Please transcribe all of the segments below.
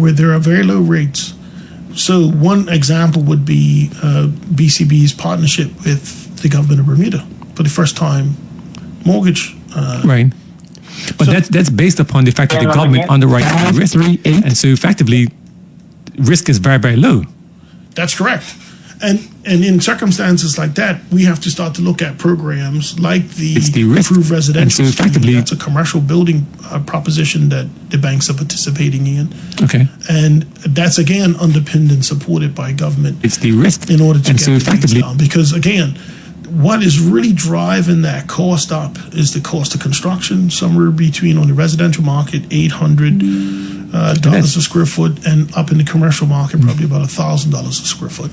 where there are very low rates. So one example would be BCB's partnership with the government of Bermuda for the first time mortgage. Right. But so that's based upon the fact that the government underwrites risk. And so effectively, risk is very, very low. That's correct. And in circumstances like that, we have to start to look at programs like the approved residential. So effectively, that's a commercial building proposition that the banks are participating in. Okay. And that's again underpinned and supported by government. It's the risk in order to get the things down. Because again, what is really driving that cost up is the cost of construction, somewhere between on the residential market $800 a square foot, and up in the commercial market probably about $1,000 a square foot.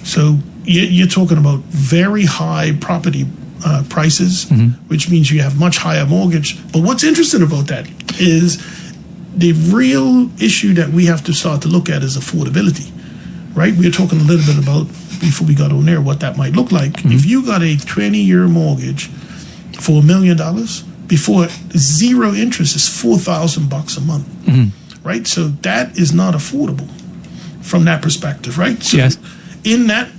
So you're talking about very high property prices, which means you have much higher mortgage. But what's interesting about that is the real issue that we have to start to look at is affordability, right? We were talking a little bit about, before we got on there, what that might look like. If you got a 20-year mortgage for $1 million, before zero interest is $4,000 a month, right? So that is not affordable from that perspective, right? So yes. In that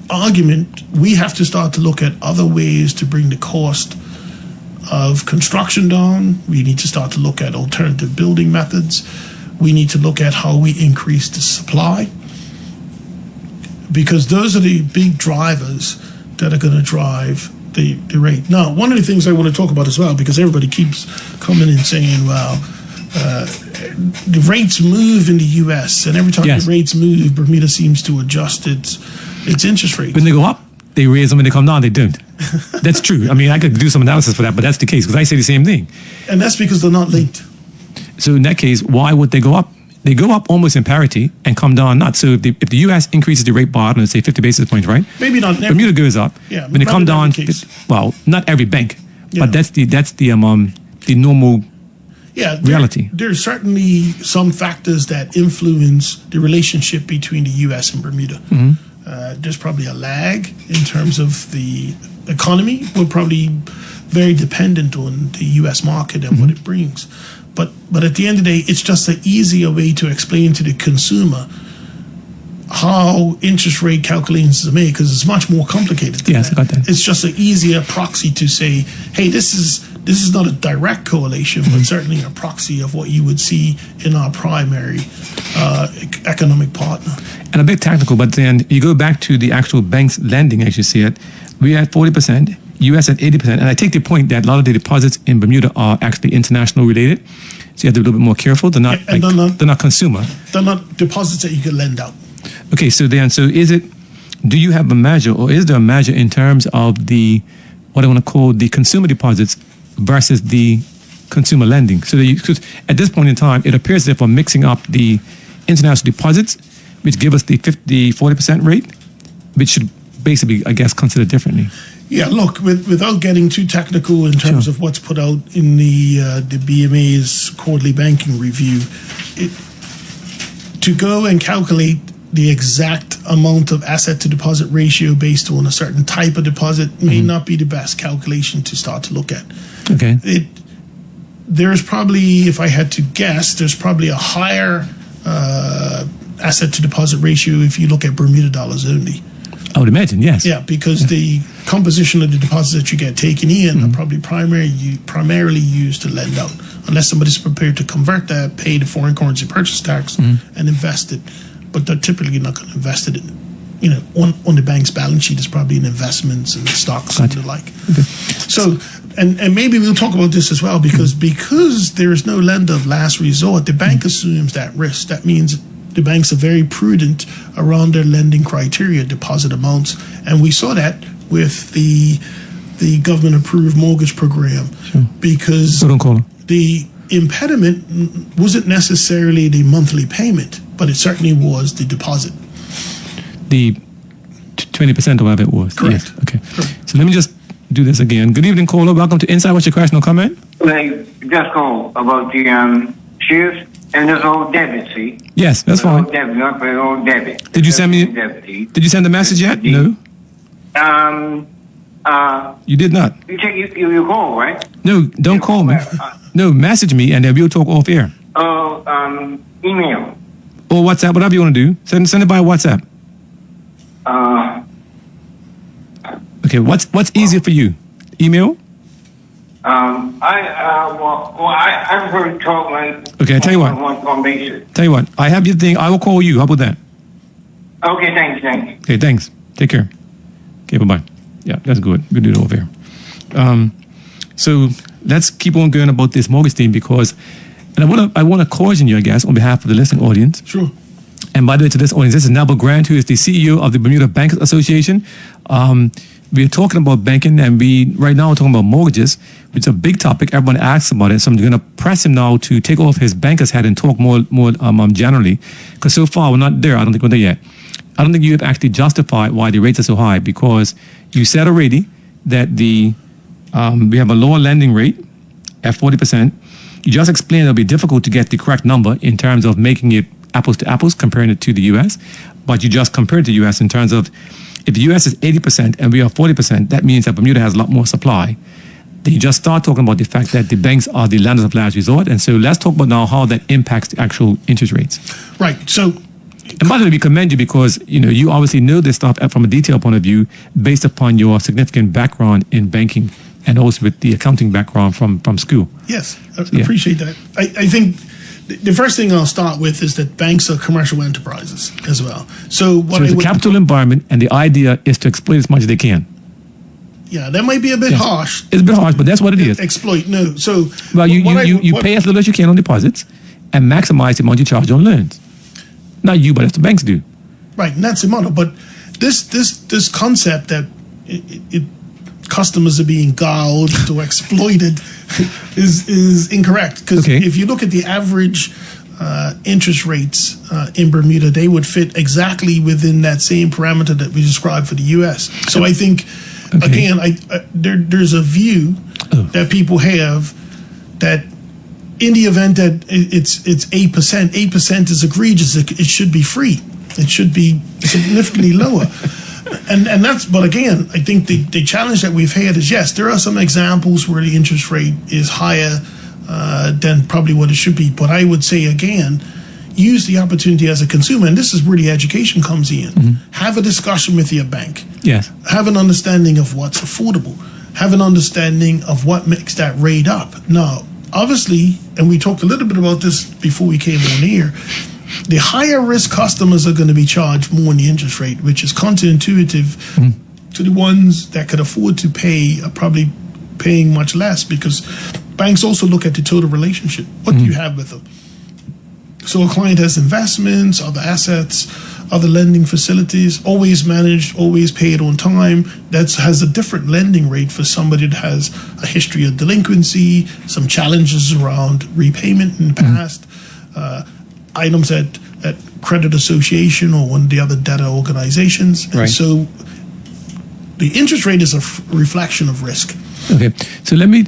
argument, we have to start to look at other ways to bring the cost of construction down. We need to start to look at alternative building methods. We need to look at how we increase the supply, because those are the big drivers that are going to drive the rate. Now, one of the things I want to talk about as well, because everybody keeps coming and saying, well, the rates move in the U.S., and every time the rates move, Bermuda seems to adjust its interest rates. When they go up, they raise them. When they come down, they don't. That's true. I mean, I could do some analysis for that, but that's the case, because I say the same thing. And that's because they're not linked. So in that case, why would they go up? They go up almost in parity and come down not. So if the U.S. increases the rate by, let's say 50 basis points, right? Maybe not. Bermuda goes up. Yeah. When they come down, well, not every bank, but that's the normal reality. There's certainly some factors that influence the relationship between the U.S. and Bermuda. There's probably a lag in terms of the economy. We're probably very dependent on the U.S. market and what it brings. But at the end of the day, it's just an easier way to explain to the consumer how interest rate calculations are made, because it's much more complicated than that. I got that. It's just an easier proxy to say, hey, this is not a direct correlation, but certainly a proxy of what you would see in our primary economic partner. And a bit technical, but then you go back to the actual bank's lending, as you see it. We're at 40%, US at 80%. And I take the point that a lot of the deposits in Bermuda are actually international related. So you have to be a little bit more careful. They're not, they're not consumer. They're not deposits that you can lend out. Okay, so do you have a measure, or is there a measure in terms of what I want to call the consumer deposits versus the consumer lending? So because at this point in time, it appears as if we're mixing up the international deposits, which give us the 40% rate, which should basically, I guess, consider differently. Yeah, look, without getting too technical in terms of what's put out in the BMA's quarterly banking review, to go and calculate the exact amount of asset to deposit ratio based on a certain type of deposit may not be the best calculation to start to look at. Okay. There's probably, if I had to guess, there's probably a higher asset to deposit ratio if you look at Bermuda dollars only. I would imagine, yes. Yeah, because the composition of the deposits that you get taken in are probably primarily used to lend out, unless somebody's prepared to convert that, pay the foreign currency purchase tax, and invest it. But they're typically not going to invest it in, on the bank's balance sheet. It's probably in investments and stocks and the like. Okay. So, and maybe we'll talk about this as well, because there is no lender of last resort, the bank assumes that risk. That means the banks are very prudent around their lending criteria, deposit amounts, and we saw that with the government-approved mortgage program, because the impediment wasn't necessarily the monthly payment, but it certainly was the deposit. The 20% or whatever it was. Correct. Yes. Okay. Correct. So let me just do this again. Good evening, caller. Welcome to Inside. What's your question or comment? Just call about the shares. And there's all debit, see? Yes, that's fine. All debit. Did you send me? Did you send the message yet? No. You did not. You call, right? No, don't call me. No, message me, and then we'll talk off air. Email. Or WhatsApp, whatever you want to do. Send it by WhatsApp. Okay, what's easier for you? Email? I prefer to talk like. Okay, I tell you what. On basis. Tell you what, I have your thing. I will call you. How about that? Okay, thanks. Okay, thanks. Take care. Okay, bye-bye. Yeah, that's good. We'll do it over here. So let's keep on going about this mortgage thing because, and I want to caution you, I guess, on behalf of the listening audience. Sure. And by the way, to this audience, this is Neville Grant, who is the CEO of the Bermuda Bankers Association. We're talking about banking, and right now we're talking about mortgages, which is a big topic. Everyone asks about it, so I'm going to press him now to take off his banker's hat and talk more generally, because so far we're not there. I don't think we're there yet. I don't think you have actually justified why the rates are so high, because you said already that we have a lower lending rate at 40%. You just explained it'll be difficult to get the correct number in terms of making it apples to apples, comparing it to the U.S., but you just compared to the U.S. in terms of if the U.S. is 80% and we are 40%, that means that Bermuda has a lot more supply. Then you just start talking about the fact that the banks are the lenders of last resort. And so let's talk about now how that impacts the actual interest rates. Right. So, and by the way, we commend you because you obviously know this stuff from a detailed point of view based upon your significant background in banking and also with the accounting background from school. Yes, I appreciate that. I think the first thing I'll start with is that banks are commercial enterprises as well. So it's a capital environment, and the idea is to exploit as much as they can. Yeah, that might be a bit harsh. It's a bit harsh, but that's what it is. Exploit, no. So well, you pay as little as you can on deposits and maximize the amount you charge on loans. Not you, but that's the banks do. Right, and that's the model. But this concept that customers are being gouged or exploited is incorrect. Because if you look at the average interest rates in Bermuda, they would fit exactly within that same parameter that we described for the U.S. So I think, again, there's a view that people have that in the event that it's 8%, 8% is egregious. It should be free. It should be significantly lower. And that's, but again, I think the challenge that we've had is, yes, there are some examples where the interest rate is higher than probably what it should be. But I would say, again, use the opportunity as a consumer, and this is where the education comes in. Mm-hmm. Have a discussion with your bank. Yes. Have an understanding of what's affordable. Have an understanding of what makes that rate up. Now, obviously, and we talked a little bit about this before we came on here, the higher risk customers are going to be charged more in the interest rate, which is counterintuitive to the ones that could afford to pay are probably paying much less, because banks also look at the total relationship. What do you have with them? So a client has investments, other assets, other lending facilities, always managed, always paid on time. That has a different lending rate for somebody that has a history of delinquency, some challenges around repayment in the past, items at credit association or one of the other debtor organizations. And so the interest rate is a reflection of risk. Okay, so let me,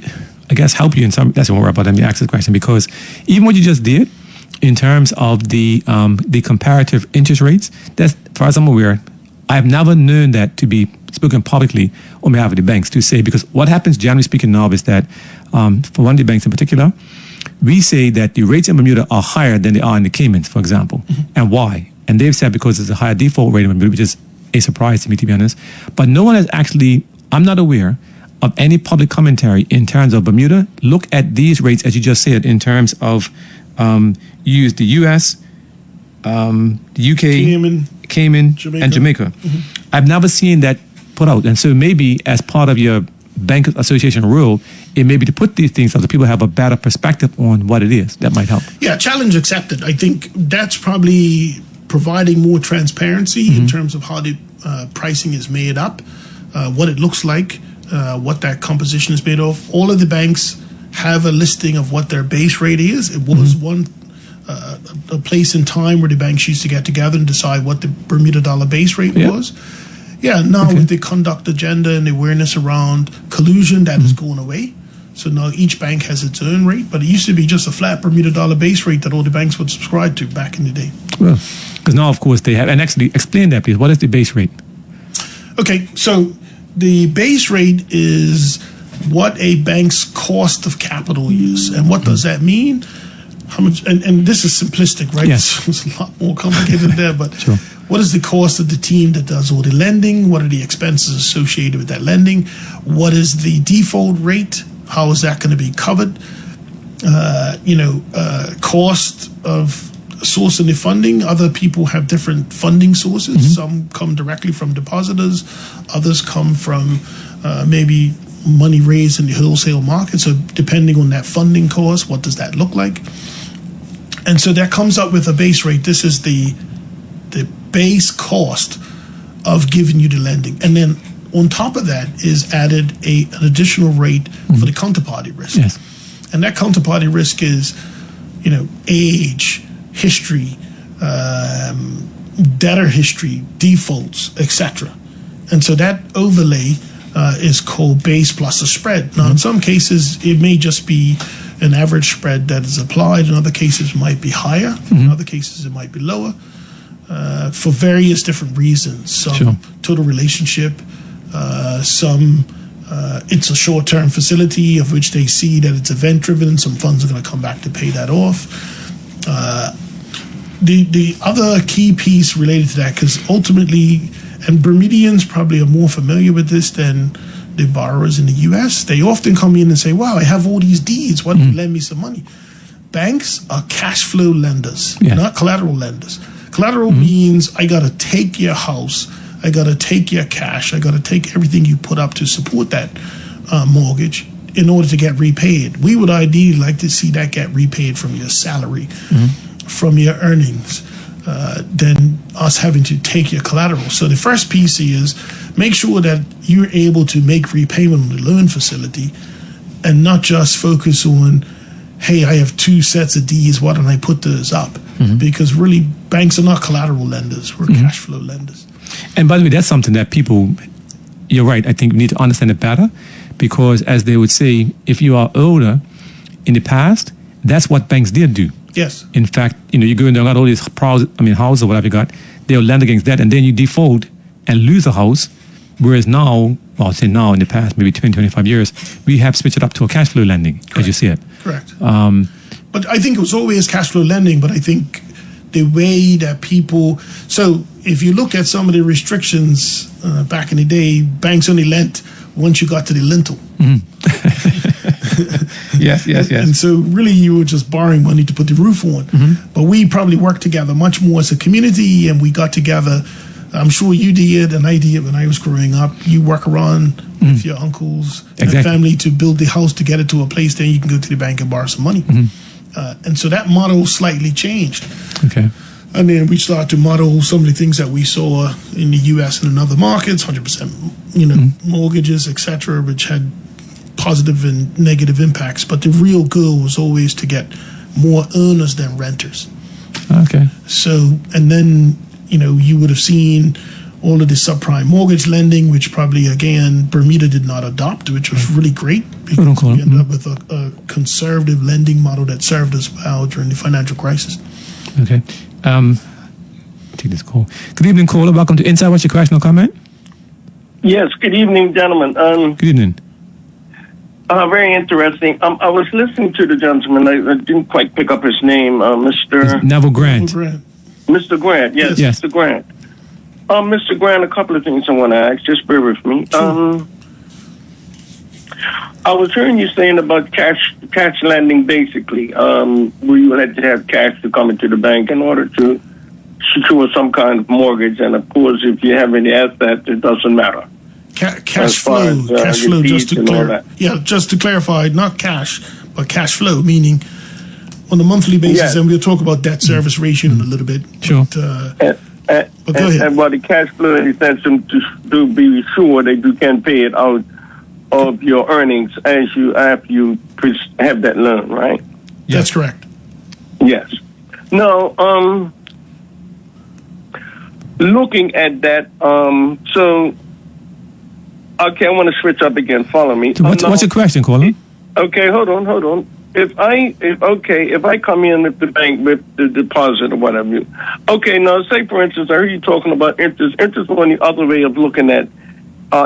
I guess, help you in some, that's what we're about. Let me ask this question, because even what you just did in terms of the comparative interest rates, that's, as far as I'm aware, I have never known that to be spoken publicly on behalf of the banks to say, because what happens, generally speaking now, is that for one of the banks in particular, we say that the rates in Bermuda are higher than they are in the Caymans, for example. And why? And they've said because there's a higher default rate in Bermuda, which is a surprise to me, to be honest. But no one has actually, I'm not aware of any public commentary in terms of Bermuda. Look at these rates, as you just said, in terms of use the U.S., the UK, Cayman, Jamaica. And Jamaica. I've never seen that put out. And so maybe as part of your Bankers Association rule, it may be to put these things so that people have a better perspective on what it is. That might help. Yeah, challenge accepted. I think that's probably providing more transparency in terms of how the pricing is made up, what it looks like, what that composition is made of. All of the banks have a listing of what their base rate is. It was a place in time where the banks used to get together and decide what the Bermuda dollar base rate was. Yeah, now with the conduct agenda and the awareness around collusion, that is going away. So now each bank has its own rate, but it used to be just a flat Bermuda dollar base rate that all the banks would subscribe to back in the day. Well, because now, of course, they have, and actually explain that, please. What is the base rate? Okay, so the base rate is what a bank's cost of capital is. And what does that mean? how much, and this is simplistic, right? Yes. It's a lot more complicated there, but Sure. what is the cost of the team that does all the lending? What are the expenses associated with that lending? What is the default rate? How is that going to be covered? Cost of sourcing the funding. Other people have different funding sources. Some come directly from depositors. Others come from maybe money raised in the wholesale market. So depending on that funding cost, what does that look like? And so that comes up with a base rate. This is the base cost of giving you the lending. And then on top of that is added an additional rate for the counterparty risk. Yes. And that counterparty risk is, age, history, debtor history, defaults, etc. And so that overlay is called base plus a spread. Now, in some cases, it may just be an average spread that is applied. In other cases, it might be higher. In other cases, it might be lower for various different reasons. Some total relationship, some it's a short-term facility of which they see that it's event-driven and some funds are going to come back to pay that off. The other key piece related to that, because ultimately, and Bermudians probably are more familiar with this than the borrowers in the U.S., they often come in and say, wow, I have all these deeds. Why don't you lend me some money? Banks are cash flow lenders, not collateral lenders. Collateral means I got to take your house, I got to take your cash, I got to take everything you put up to support that mortgage in order to get repaid. We would ideally like to see that get repaid from your salary, from your earnings, than us having to take your collateral. So the first piece is make sure that you're able to make repayment on the loan facility and not just focus on, hey, I have 2 sets of Ds, why don't I put those up? Because really, banks are not collateral lenders, we're cash flow lenders. And by the way, that's something that people, you're right, I think we need to understand it better, because as they would say, if you are older in the past, that's what banks did do. Yes. In fact, you go in there and got all these houses or whatever you got, they'll lend against that, and then you default and lose a house. Whereas now, well, I'll say now in the past, maybe 20, 25 years, we have switched it up to a cash flow lending, as you see it. Correct. But I think it was always cash flow lending, but I think the way that people, so if you look at some of the restrictions back in the day, banks only lent once you got to the lintel. Yes. And so really you were just borrowing money to put the roof on. But we probably worked together much more as a community, and we got together. I'm sure you did, and I did when I was growing up. You work around with your uncles and family to build the house to get it to a place, then you can go to the bank and borrow some money. And so that model slightly changed. Okay. And then we started to model some of the things that we saw in the U.S. and in other markets, 100%, mortgages, etc., which had positive and negative impacts. But the real goal was always to get more owners than renters. Okay. So, and then, you would have seen all of the subprime mortgage lending, which probably, again, Bermuda did not adopt, which was really great because we ended up with a conservative lending model that served us well during the financial crisis. Okay. Take this call. Good evening, caller. Welcome to Inside. What's your question or comment? Yes, good evening, gentlemen. Good evening. Very interesting. I was listening to the gentleman. I didn't quite pick up his name, Mr. Neville Grant. Mr. Grant, yes. Mr. Grant. Mr. Grant, a couple of things I want to ask. Just bear with me. Sure. I was hearing you saying about cash lending, basically, where you had to have cash to come into the bank in order to secure some kind of mortgage. And, of course, if you have any assets, it doesn't matter. Cash flow, just to clarify, not cash, but cash flow, meaning on a monthly basis, and we'll talk about debt service ratio in a little bit. Sure. But go ahead. And about the cash flow, in sense to be sure that you can pay it out of your earnings after you have that loan, right? Yes. That's correct. Yes. Now, looking at that, so okay, I want to switch up again. Follow me. What's your question, caller? Okay, hold on. If I come in at the bank with the deposit or whatever, okay, now say for instance, I heard you talking about interest. Interest on the other way of looking at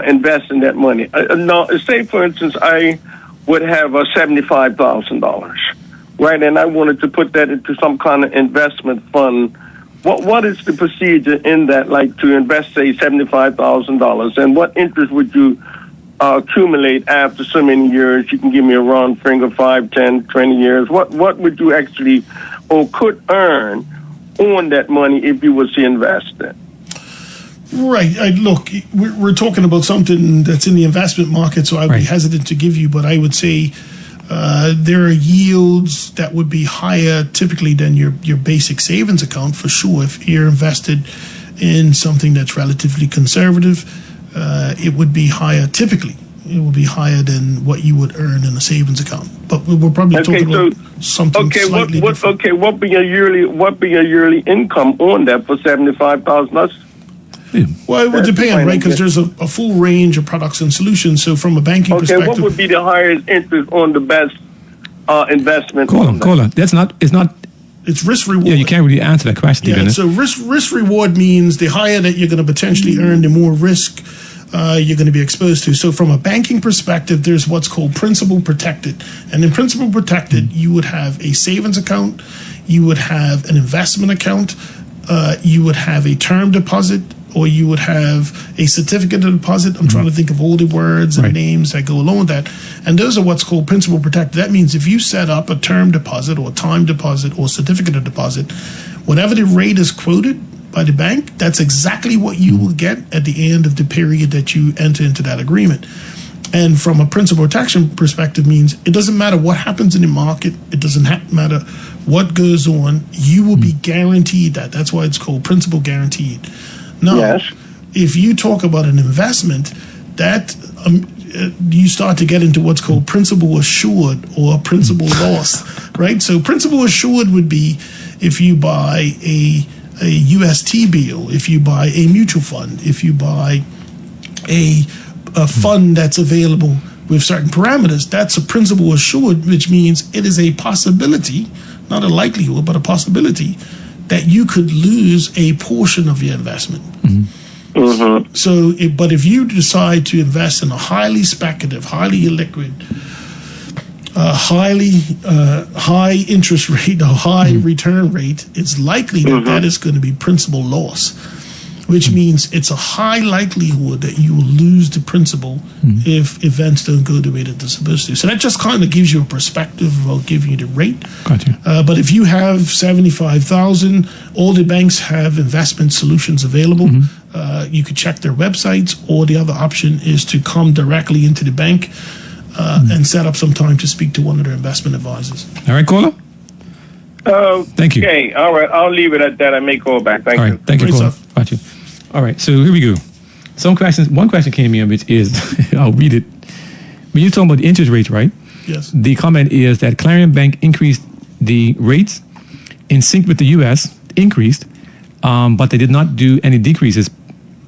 investing that money. Now, say for instance, I would have $75,000. right, and I wanted to put that into some kind of investment fund. What is the procedure in that, like to invest, say, $75,000, and what interest would you accumulate after so many years? You can give me a round finger, 5, 10, 20 years. What would you actually or could earn on that money if you was to invest it? Right. Look, we're talking about something that's in the investment market, so I'd be hesitant to give you, but I would say there are yields that would be higher typically than your basic savings account for sure. If you're invested in something that's relatively conservative, it would be higher typically. It would be higher than what you would earn in a savings account. But we're probably talking about something slightly different. Okay, what be your yearly income on that for $75,000? Well, it would depend, right? Because there's a full range of products and solutions. So from a banking perspective, what would be the highest interest on the best investment? Caller, it's risk reward. Yeah, you can't really answer that question. Yeah, so risk reward means the higher that you're going to potentially earn, the more risk you're going to be exposed to. So from a banking perspective, there's what's called principal protected. And in principal protected, you would have a savings account, you would have an investment account, you would have a term deposit, or you would have a certificate of deposit. I'm trying to think of all the words and names that go along with that. And those are what's called principal protected. That means if you set up a term deposit or time deposit or certificate of deposit, whatever the rate is quoted by the bank, that's exactly what you will get at the end of the period that you enter into that agreement. And from a principal protection perspective means it doesn't matter what happens in the market. It doesn't matter what goes on. You will be guaranteed that. That's why it's called principal guaranteed. Now, if you talk about an investment, that you start to get into what's called principal assured or principal loss, right? So principal assured would be if you buy a UST bill, if you buy a mutual fund, if you buy a fund that's available with certain parameters, that's a principal assured, which means it is a possibility, not a likelihood, but a possibility that you could lose a portion of your investment. So, but if you decide to invest in a highly speculative, highly illiquid, high interest rate or high return rate, it's likely that is going to be principal loss, which means it's a high likelihood that you will lose the principal if events don't go the way that they're supposed to. So that just kind of gives you a perspective about giving you the rate. Gotcha. But if you have $75,000, all the banks have investment solutions available. You could check their websites, or the other option is to come directly into the bank and set up some time to speak to one of their investment advisors. All right, caller? Thank you. Okay, all right. I'll leave it at that. I may call back. Thank you. Thank you, caller. Got you. All right, so here we go. One question came in, which is, I'll read it. When you're talking about the interest rates, right? Yes. The comment is that Clarion Bank increased the rates in sync with the U.S., increased, but they did not do any decreases,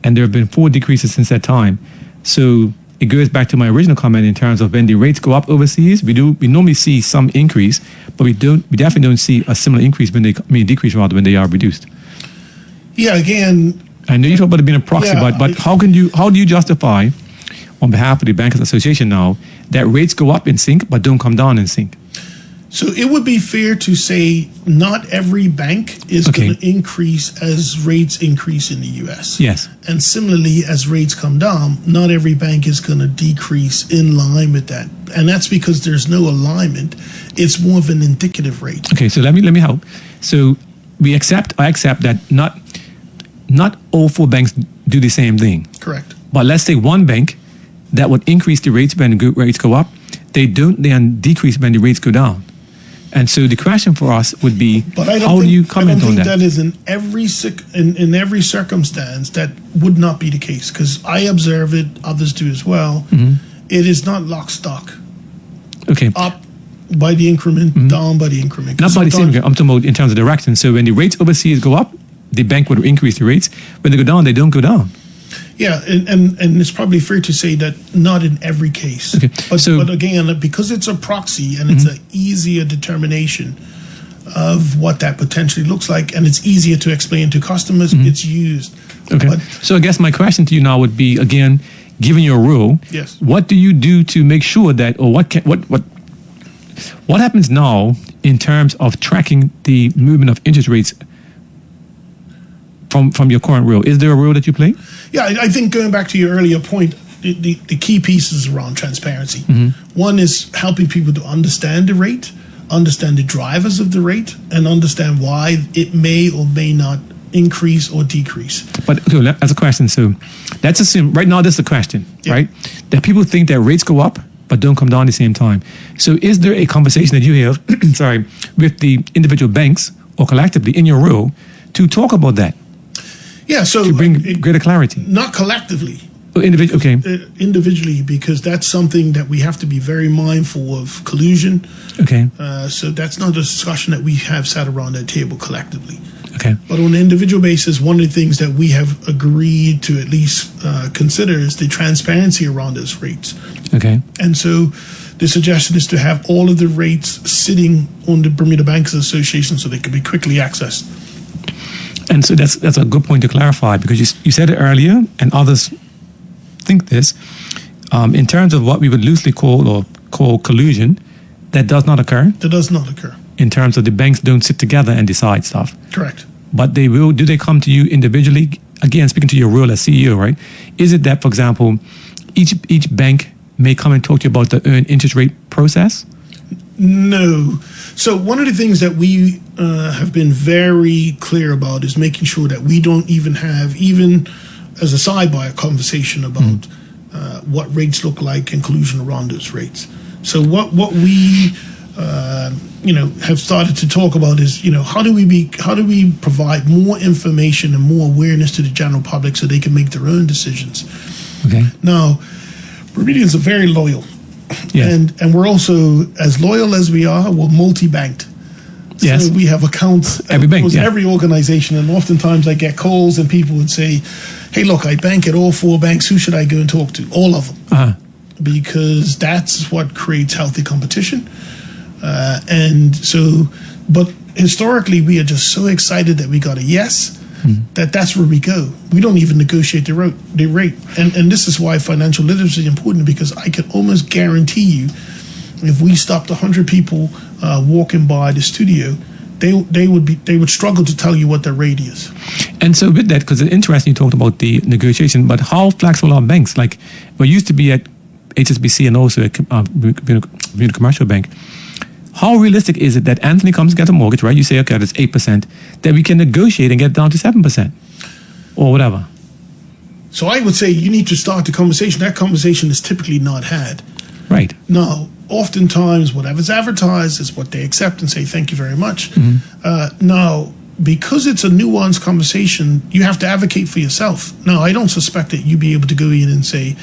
and there have been 4 decreases since that time. So it goes back to my original comment in terms of when the rates go up overseas, we normally see some increase, but we definitely don't see a similar increase decrease rather when they are reduced. Yeah, again, I know you talk about it being a proxy, but how do you justify, on behalf of the Bankers Association now, that rates go up in sync but don't come down in sync? So it would be fair to say not every bank is going to increase as rates increase in the U.S. Yes. And similarly, as rates come down, not every bank is going to decrease in line with that. And that's because there's no alignment. It's more of an indicative rate. Okay, so let me help. So I accept that not all 4 banks do the same thing. Correct. But let's say one bank that would increase the rates when the rates go up, they don't then decrease when the rates go down. And so the question for us would be, how do you comment on that? That is in every circumstance that would not be the case, because I observe it, others do as well. It is not lock stock. Okay. Up by the increment, down by the increment. Not by the same increment. I'm talking about in terms of direction. So when the rates overseas go up, the bank would increase the rates. When they go down, they don't go down. Yeah, and it's probably fair to say that not in every case. Okay. But again, because it's a proxy and it's an easier determination of what that potentially looks like, and it's easier to explain to customers, it's used. Okay. So I guess my question to you now would be, again, given your rule, yes, what do you do to make sure that, or what happens now in terms of tracking the movement of interest rates from your current role? Is there a role that you play? Yeah, I think going back to your earlier point, the key pieces around transparency. One is helping people to understand the rate, understand the drivers of the rate, and understand why it may or may not increase or decrease. But okay, that's a question. So let's assume right now this is a question, right? That people think that rates go up but don't come down at the same time. So is there a conversation that you have, with the individual banks or collectively in your role to talk about that? Yeah, so to bring greater clarity. Not collectively. Individually, because that's something that we have to be very mindful of collusion. Okay. So that's not a discussion that we have sat around that table collectively. Okay. But on an individual basis, one of the things that we have agreed to at least consider is the transparency around those rates. Okay. And so the suggestion is to have all of the rates sitting on the Bermuda Bankers Association so they can be quickly accessed. And so that's a good point to clarify, because you said it earlier, and others think this, in terms of what we would loosely call collusion, that does not occur. That does not occur. In terms of the banks don't sit together and decide stuff. Correct. But they will. Do they come to you individually? Again, speaking to your role as CEO, right? Is it that, for example, each bank may come and talk to you about the earned interest rate process? No. So one of the things that we have been very clear about is making sure that we don't even have, even as a sidebar, a conversation about what rates look like and collusion around those rates. So what we have started to talk about is, how do we provide more information and more awareness to the general public so they can make their own decisions. Okay. Now, Bermudians are very loyal. Yes. And we're also, as loyal as we are, we're multi-banked. So yes. we have accounts at every organization, and oftentimes I get calls and people would say, hey, look, I bank at all 4 banks. Who should I go and talk to? All of them. Uh-huh. Because that's what creates healthy competition. And so, but historically, we are just so excited that we got a yes, that's where we go. We don't even negotiate the rate. And this is why financial literacy is important, because I can almost guarantee you, if we stopped 100 people walking by the studio, they would struggle to tell you what their rate is. And so with that, because it's interesting you talked about the negotiation, but how flexible are banks? Like, we used to be at HSBC and also at Bermuda Commercial Bank. How realistic is it that Anthony comes to get a mortgage, right? You say, okay, that's 8%, that we can negotiate and get down to 7% or whatever? So I would say you need to start the conversation. That conversation is typically not had. Right. Now, oftentimes whatever's advertised is what they accept and say, thank you very much. Now, because it's a nuanced conversation, you have to advocate for yourself. Now, I don't suspect that you'd be able to go in and say,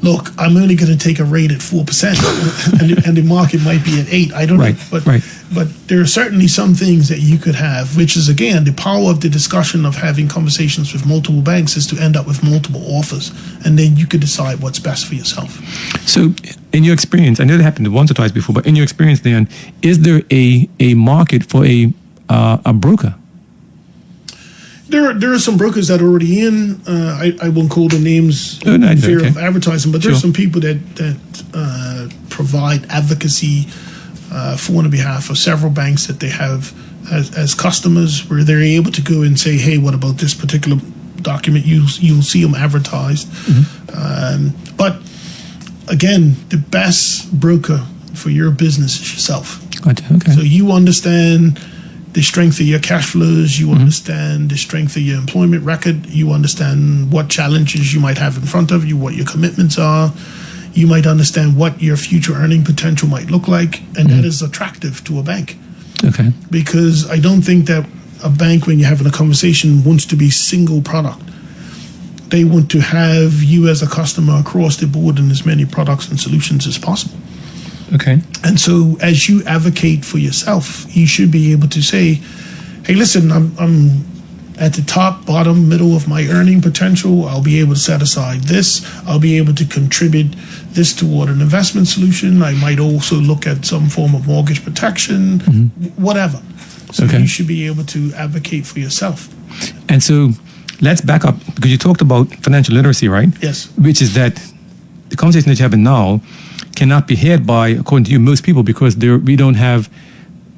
look, I'm only going to take a rate at 4%, and the market might be at 8%. I don't know, but there are certainly some things that you could have, which is, again, the power of the discussion of having conversations with multiple banks is to end up with multiple offers, and then you could decide what's best for yourself. So, in your experience, I know that happened once or twice before, but in your experience, Dan, is there a market for a broker? There are some brokers that are already in. I won't call the names in fear of advertising, but there's some people that provide advocacy for on the behalf of several banks that they have as customers, where they're able to go and say, hey, what about this particular document? You'll see them advertised. But again, the best broker for your business is yourself. Okay. So you understand the strength of your cash flows, you understand the strength of your employment record, you understand what challenges you might have in front of you, what your commitments are, you might understand what your future earning potential might look like, and that is attractive to a bank. Okay. Because I don't think that a bank, when you're having a conversation, wants to be single product. They want to have you as a customer across the board in as many products and solutions as possible. Okay. And so as you advocate for yourself, you should be able to say, hey, listen, I'm at the top, bottom, middle of my earning potential. I'll be able to set aside this. I'll be able to contribute this toward an investment solution. I might also look at some form of mortgage protection, whatever. So you should be able to advocate for yourself. And so let's back up, because you talked about financial literacy, right? Yes. Which is that the conversation that you're having now cannot be heard by, according to you, most people, because we don't have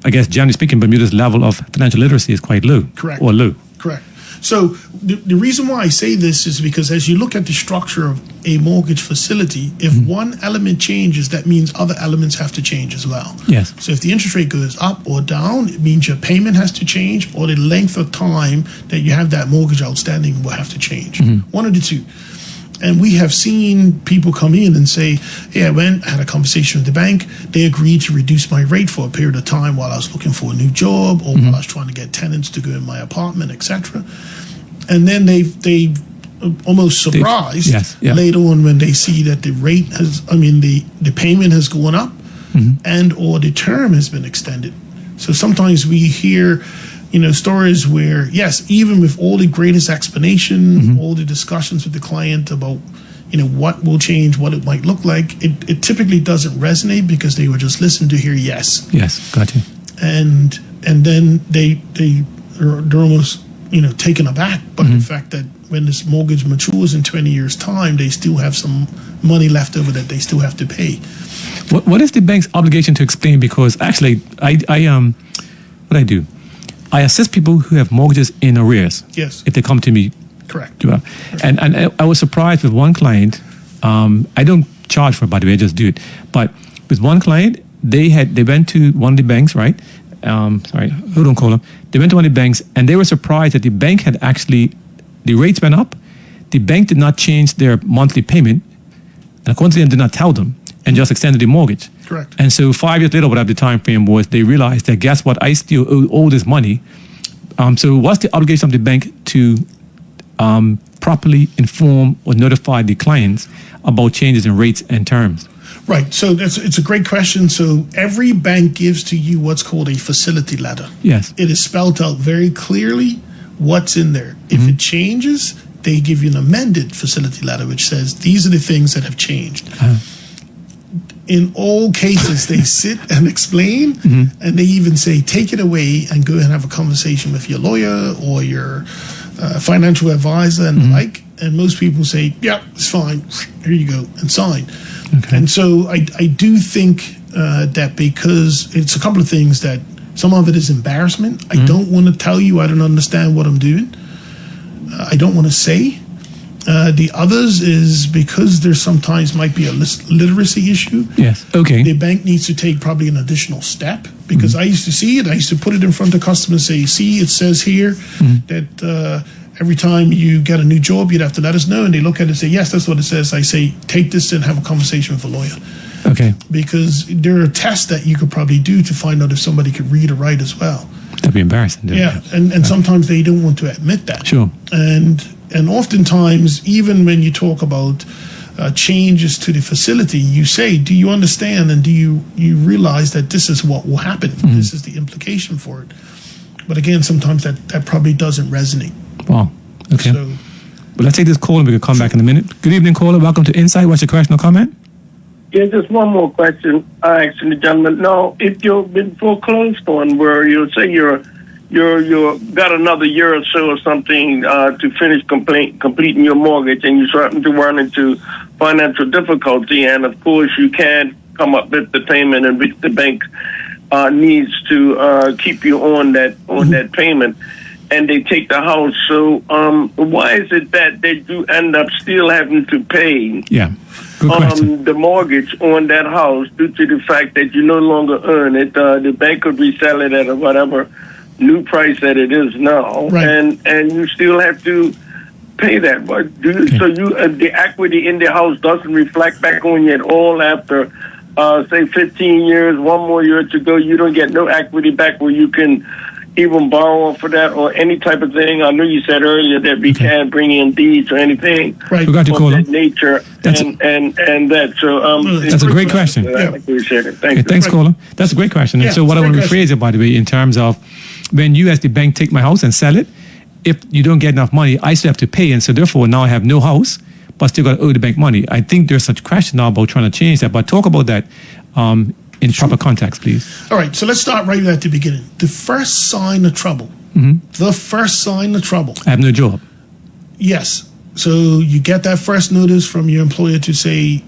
I guess generally speaking, Bermuda's level of financial literacy is quite low. Correct. Or low. Correct. So the reason why I say this is because as you look at the structure of a mortgage facility, if one element changes, that means other elements have to change as well. Yes. So if the interest rate goes up or down, it means your payment has to change, or the length of time that you have that mortgage outstanding will have to change. One of the two. And we have seen people come in and say, hey, I had a conversation with the bank. They agreed to reduce my rate for a period of time while I was looking for a new job, or while I was trying to get tenants to go in my apartment, etc. And then they almost surprised later on when they see that the rate the payment has gone up and or the term has been extended. So sometimes we hear stories where, yes, even with all the greatest explanation, all the discussions with the client about, what will change, what it might look like, it typically doesn't resonate because they were just listening to hear yes. Yes, got you. And then they're almost, taken aback by the fact that when this mortgage matures in 20 years' time, they still have some money left over that they still have to pay. What is the bank's obligation to explain? Because actually, what I do, I assist people who have mortgages in arrears. Yes. If they come to me. Correct. And I was surprised with one client. I don't charge for it, by the way, I just do it. But with one client, they went to one of the banks, right? Who don't call them? They went to one of the banks, and they were surprised that the bank had actually, the rates went up. The bank did not change their monthly payment, and according to them, did not tell them, and just extended the mortgage. Correct. And so 5 years later, whatever the time frame was, they realized that, guess what, I still owe this money. So what's the obligation of the bank to properly inform or notify the clients about changes in rates and terms? Right. So it's a great question. So every bank gives to you what's called a facility letter. Yes. It is spelled out very clearly what's in there. If it changes, they give you an amended facility letter which says these are the things that have changed. In all cases, they sit and explain, and they even say, take it away and go and have a conversation with your lawyer or your financial advisor and the like. And most people say, yeah, it's fine. Here you go, and sign. Okay. And so I do think that because it's a couple of things that some of it is embarrassment. I don't want to tell you I don't understand what I'm doing. I don't want to say. The others is because there sometimes might be a literacy issue. Yes. Okay. The bank needs to take probably an additional step because I used to see it. I used to put it in front of customers and say, see, it says here that every time you get a new job, you'd have to let us know. And they look at it and say, yes, that's what it says. I say, take this and have a conversation with a lawyer. Okay. Because there are tests that you could probably do to find out if somebody could read or write as well. That'd be embarrassing. Yeah. And sometimes they don't want to admit that. Sure. And oftentimes, even when you talk about changes to the facility, you say, do you understand and do you realize that this is what will happen? This is the implication for it. But again, sometimes that probably doesn't resonate. Wow. Okay. So, well, let's take this call and we can come back in a minute. Good evening, caller. Welcome to Insight. What's your question or comment? Yeah, just one more question. I asked the gentleman. Now, if you've been foreclosed on, where you say you're got another year or so or something to finish completing your mortgage, and you're starting to run into financial difficulty, and of course you can't come up with the payment in which the bank needs to keep you on that payment, and they take the house. So why is it that they do end up still having to pay? Yeah. Good question. The mortgage on that house due to the fact that you no longer earn it? The bank could resell it at whatever new price that it is now, right. and you still have to pay that. But so the equity in the house doesn't reflect back on you at all after say 15 years, one more year to go. You don't get no equity back where you can even borrow for that or any type of thing. I know you said earlier that we can't bring in deeds or anything right. of that nature and that. So that's a great question. I appreciate it. Thank you. Thanks, caller. That's a great question. And so what I want to rephrase it, by the way, in terms of when you as the bank take my house and sell it, if you don't get enough money, I still have to pay. And so therefore now I have no house, but still got to owe the bank money. I think there's such question now about trying to change that, but talk about that in proper context, please. All right, so let's start right at the beginning. The first sign of trouble. The first sign of trouble. I have no job. Yes. So you get that first notice from your employer to say,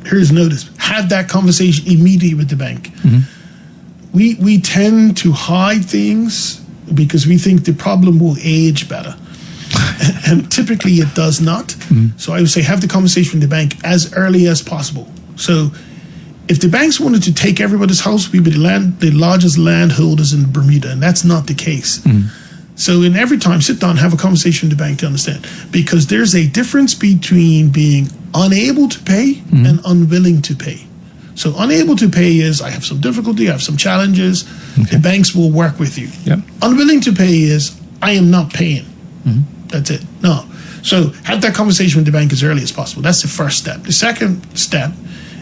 here's notice. Have that conversation immediately with the bank. we tend to hide things because we think the problem will age better. And typically it does not. So I would say have the conversation with the bank as early as possible. So if the banks wanted to take everybody's house, we'd be the largest landholders in Bermuda, and that's not the case. So in every time, sit down, have a conversation with the bank to understand. Because there's a difference between being unable to pay and unwilling to pay. So unable to pay is, I have some difficulty, I have some challenges, the banks will work with you. Yep. Unwilling to pay is, I am not paying. That's it. No. So have that conversation with the bank as early as possible. That's the first step. The second step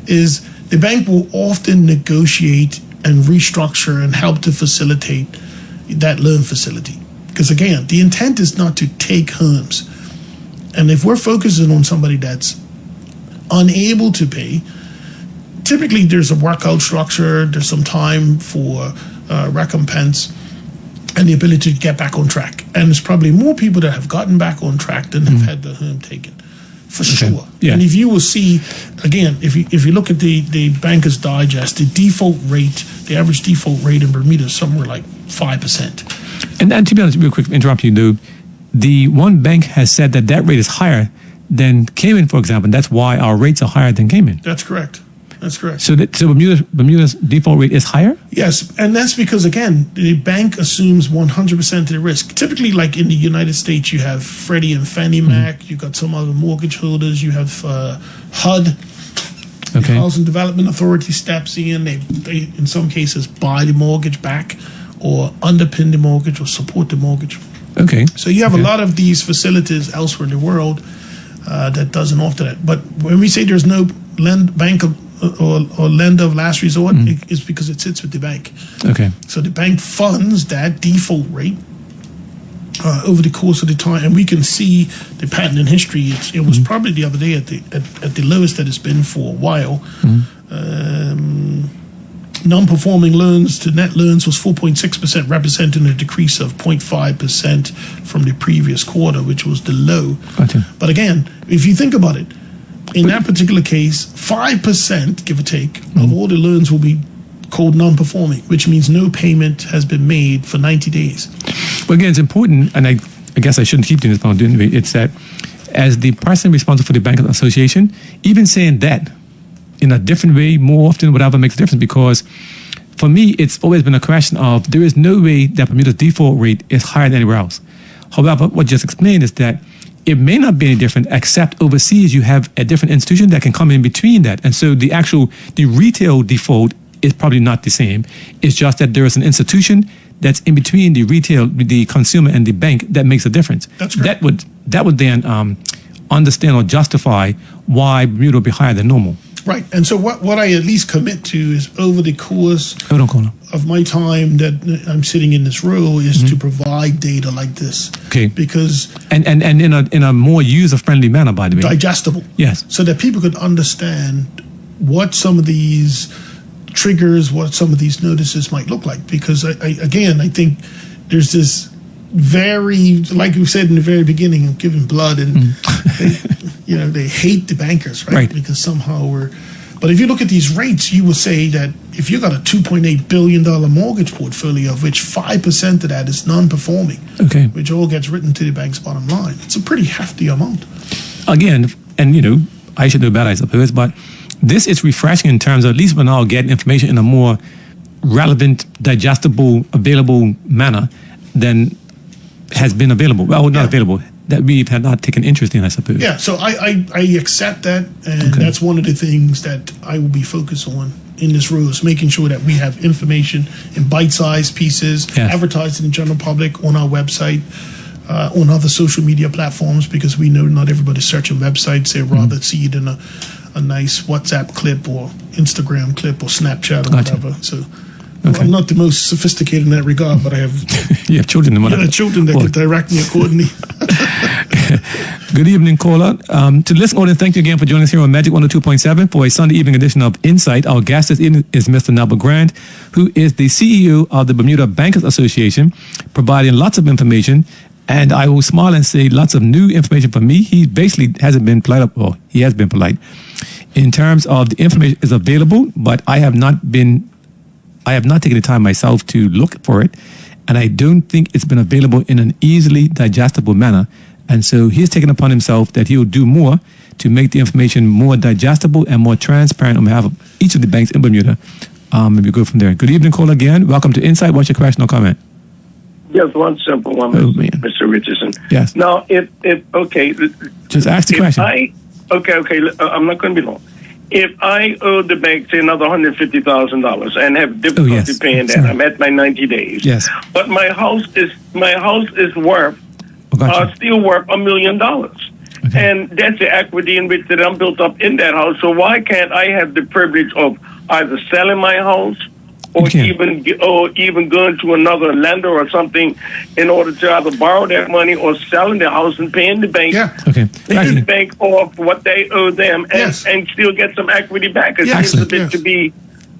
is the bank will often negotiate and restructure and help to facilitate that loan facility. Because again, the intent is not to take homes. And if we're focusing on somebody that's unable to pay, typically there's a workout structure, there's some time for recompense and the ability to get back on track. And there's probably more people that have gotten back on track than have had the home taken, for sure. Yeah. And if you will see, again, if you look at the Banker's Digest, the default rate, the average default rate in Bermuda is somewhere like 5%. And to be honest, real quick, interrupt you, Lou. The one bank has said that rate is higher than Cayman, for example. That's why our rates are higher than Cayman. That's correct. That's correct. So Bermuda's default rate is higher? Yes, and that's because, again, the bank assumes 100% of the risk. Typically, like in the United States, you have Freddie and Fannie Mac, you've got some other mortgage holders, you have HUD, the Housing Development Authority steps in, they in some cases buy the mortgage back or underpin the mortgage or support the mortgage. Okay. So you have a lot of these facilities elsewhere in the world that doesn't offer that. But when we say there's no bank or lender of last resort, it's because it sits with the bank. Okay. So the bank funds that default rate over the course of the time, and we can see the pattern in history. It was probably the other day at the lowest that it's been for a while. Non-performing loans to net loans was 4.6%, representing a decrease of 0.5% from the previous quarter, which was the low. Gotcha. But again, if you think about it, in that particular case, 5%, give or take, of all the loans will be called non-performing, which means no payment has been made for 90 days. But again, it's important, and I guess I shouldn't keep doing this, but I'm doing it. It's that as the person responsible for the Bankers Association, even saying that in a different way, more often, whatever makes a difference, because for me, it's always been a question of there is no way that Bermuda's default rate is higher than anywhere else. However, what you just explained is that it may not be any different, except overseas you have a different institution that can come in between that. And so the retail default is probably not the same. It's just that there is an institution that's in between the retail, the consumer, and the bank that makes a difference. That's correct. That would then understand or justify why Bermuda would be higher than normal. Right. And so what I at least commit to is over the course of my time that I'm sitting in this role is to provide data like this. Okay. Because and in a more user-friendly manner, by the way. Digestible. Yes. So that people could understand what some of these triggers, what some of these notices might look like. Because I think there's this very, like we said in the very beginning of giving blood, and they hate the bankers, right? Because somehow but if you look at these rates, you will say that if you got a $2.8 billion mortgage portfolio, of which 5% of that is non-performing, which all gets written to the bank's bottom line, it's a pretty hefty amount. Again, and I should know better, I suppose, but this is refreshing in terms of at least we're now getting information in a more relevant, digestible, available manner than has been available. Well, not available, that we have not taken interest in, I suppose. Yeah, so I accept that, and that's one of the things that I will be focused on in this role, is making sure that we have information in bite-sized pieces, advertised to the general public on our website, on other social media platforms, because we know not everybody's searching websites. They'd rather see it in a nice WhatsApp clip or Instagram clip or Snapchat or whatever. So I'm not the most sophisticated in that regard, but I have children children that can direct me accordingly. Good evening, caller. To the listening audience, thank you again for joining us here on Magic 102.7 for a Sunday evening edition of Insight. Our guest this evening is Mr. Neville Grant, who is the CEO of the Bermuda Bankers Association, providing lots of information. And I will smile and say lots of new information for me. He basically hasn't been polite, or he has been polite in terms of the information is available, but I have not been I have not taken the time myself to look for it, and I don't think it's been available in an easily digestible manner. And so he's taken upon himself that he'll do more to make the information more digestible and more transparent on behalf of each of the banks in Bermuda. And we go from there. Good evening, caller again. Welcome to Insight. What's your question or comment? Just one simple one, Mr. Richardson. Yes. Now, if okay, just ask the question. I'm not going to be long. If I owe the bank, say, another $150,000 and have difficulty paying that, I'm at my 90 days. Yes. But my house is worth still worth $1 million. Okay. And that's the equity in which that I'm built up in that house. So why can't I have the privilege of either selling my house or even going to another lender or something in order to either borrow that money or selling the house and paying the bank, paying the bank off what they owe them and still get some equity back? It seems a bit to be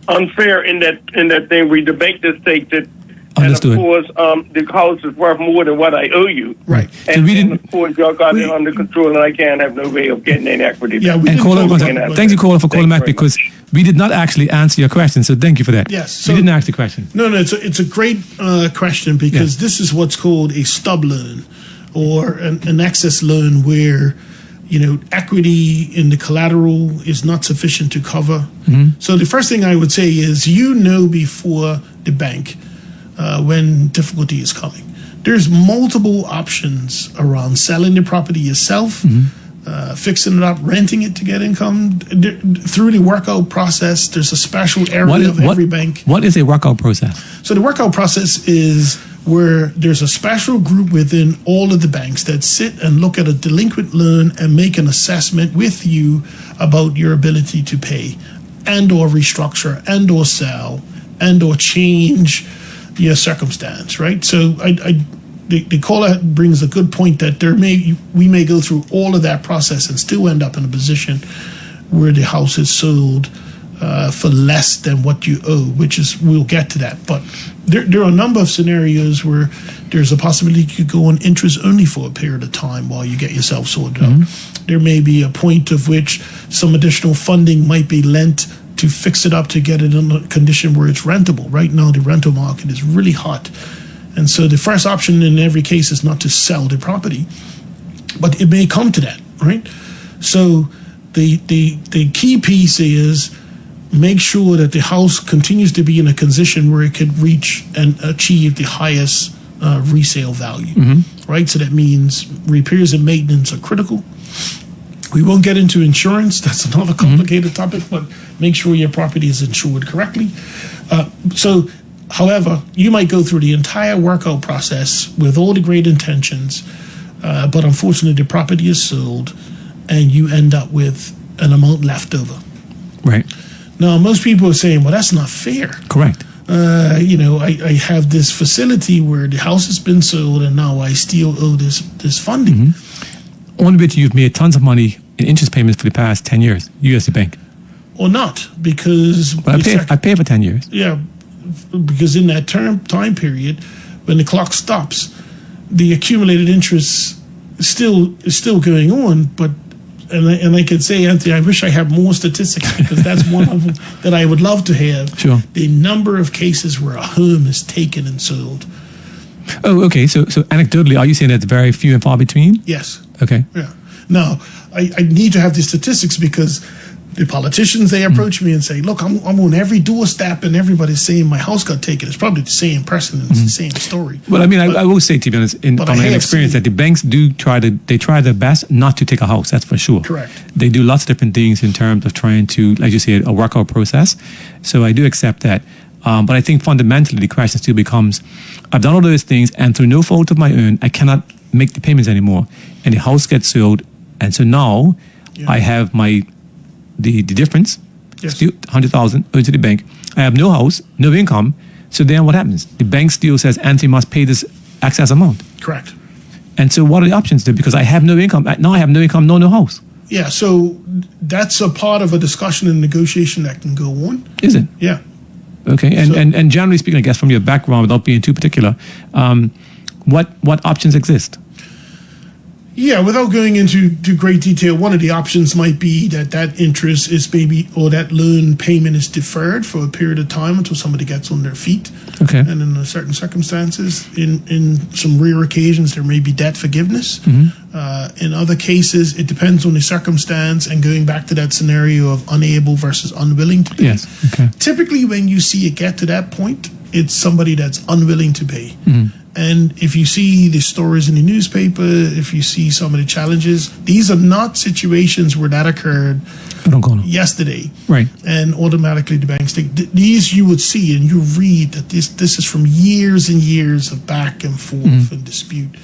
unfair in that thing where the bank just takes it. Understood. And of course, the house is worth more than what I owe you. Right. And of course, y'all got it under control, and I can't have no way of getting any equity. Yeah, thank you, caller, for calling back, because we did not actually answer your question. So thank you for that. Yes. So we didn't ask the question. No, it's a great question, because this is what's called a stub loan or an excess loan where, equity in the collateral is not sufficient to cover. Mm-hmm. So the first thing I would say is, before the bank when difficulty is coming. There's multiple options around selling the property yourself, fixing it up, renting it to get income. Through the workout process, there's a special area of every bank. What is a workout process? So the workout process is where there's a special group within all of the banks that sit and look at a delinquent loan and make an assessment with you about your ability to pay and or restructure and or sell and or change your circumstance, right? So the caller brings a good point that we may go through all of that process and still end up in a position where the house is sold for less than what you owe, we'll get to that. But there are a number of scenarios where there's a possibility you could go on interest only for a period of time while you get yourself sorted out. There may be a point of which some additional funding might be lent to fix it up to get it in a condition where it's rentable. Right now, the rental market is really hot. And so the first option in every case is not to sell the property, but it may come to that, right? So the key piece is make sure that the house continues to be in a condition where it could reach and achieve the highest resale value, right? So that means repairs and maintenance are critical. We won't get into insurance. That's another complicated topic, but make sure your property is insured correctly. However, you might go through the entire workout process with all the great intentions, but unfortunately the property is sold and you end up with an amount left over. Right. Now, most people are saying, well, that's not fair. Correct. I have this facility where the house has been sold and now I still owe this funding. On which you've made tons of money in interest payments for the past 10 years, you as a bank. Or not, because... But I pay for 10 years. Yeah, because in that time period, when the clock stops, the accumulated interest is still going on, but... And I could say, Anthony, I wish I had more statistics, because that's one of them that I would love to have. Sure. The number of cases where a home is taken and sold. Oh, okay. So anecdotally, are you saying that's very few and far between? Yes. Okay. Yeah. Now, I need to have the statistics, because the politicians, they approach me and say, look, I'm on every doorstep and everybody's saying my house got taken. It's probably the same person and it's the same story. Well, I mean, I will say, to be honest, from my experience, that the banks try their best not to take a house. That's for sure. Correct. They do lots of different things in terms of trying to, like you said, a workout process. So I do accept that. But I think fundamentally the question still becomes, I've done all those things and through no fault of my own, I cannot make the payments anymore. And the house gets sold. And so now I have the difference, still $100,000 owed to the bank. I have no house, no income. So then what happens? The bank still says, Anthony must pay this excess amount. Correct. And so what are the options there? Because I have no income. Now I have no income, no house. Yeah, so that's a part of a discussion and negotiation that can go on. Is it? Yeah. Okay, and generally speaking, I guess from your background, without being too particular, what options exist? Yeah, without going into great detail, one of the options might be that interest is maybe, or that loan payment is deferred for a period of time until somebody gets on their feet. Okay. And in certain circumstances, in some rare occasions, there may be debt forgiveness. In other cases, it depends on the circumstance, and going back to that scenario of unable versus unwilling to pay. Yes. Okay. Typically, when you see it get to that point, it's somebody that's unwilling to pay. And if you see the stories in the newspaper, if you see some of the challenges, these are not situations where that occurred yesterday. Right. And automatically the banks take these. You would see and you read that this is from years and years of back and forth and dispute.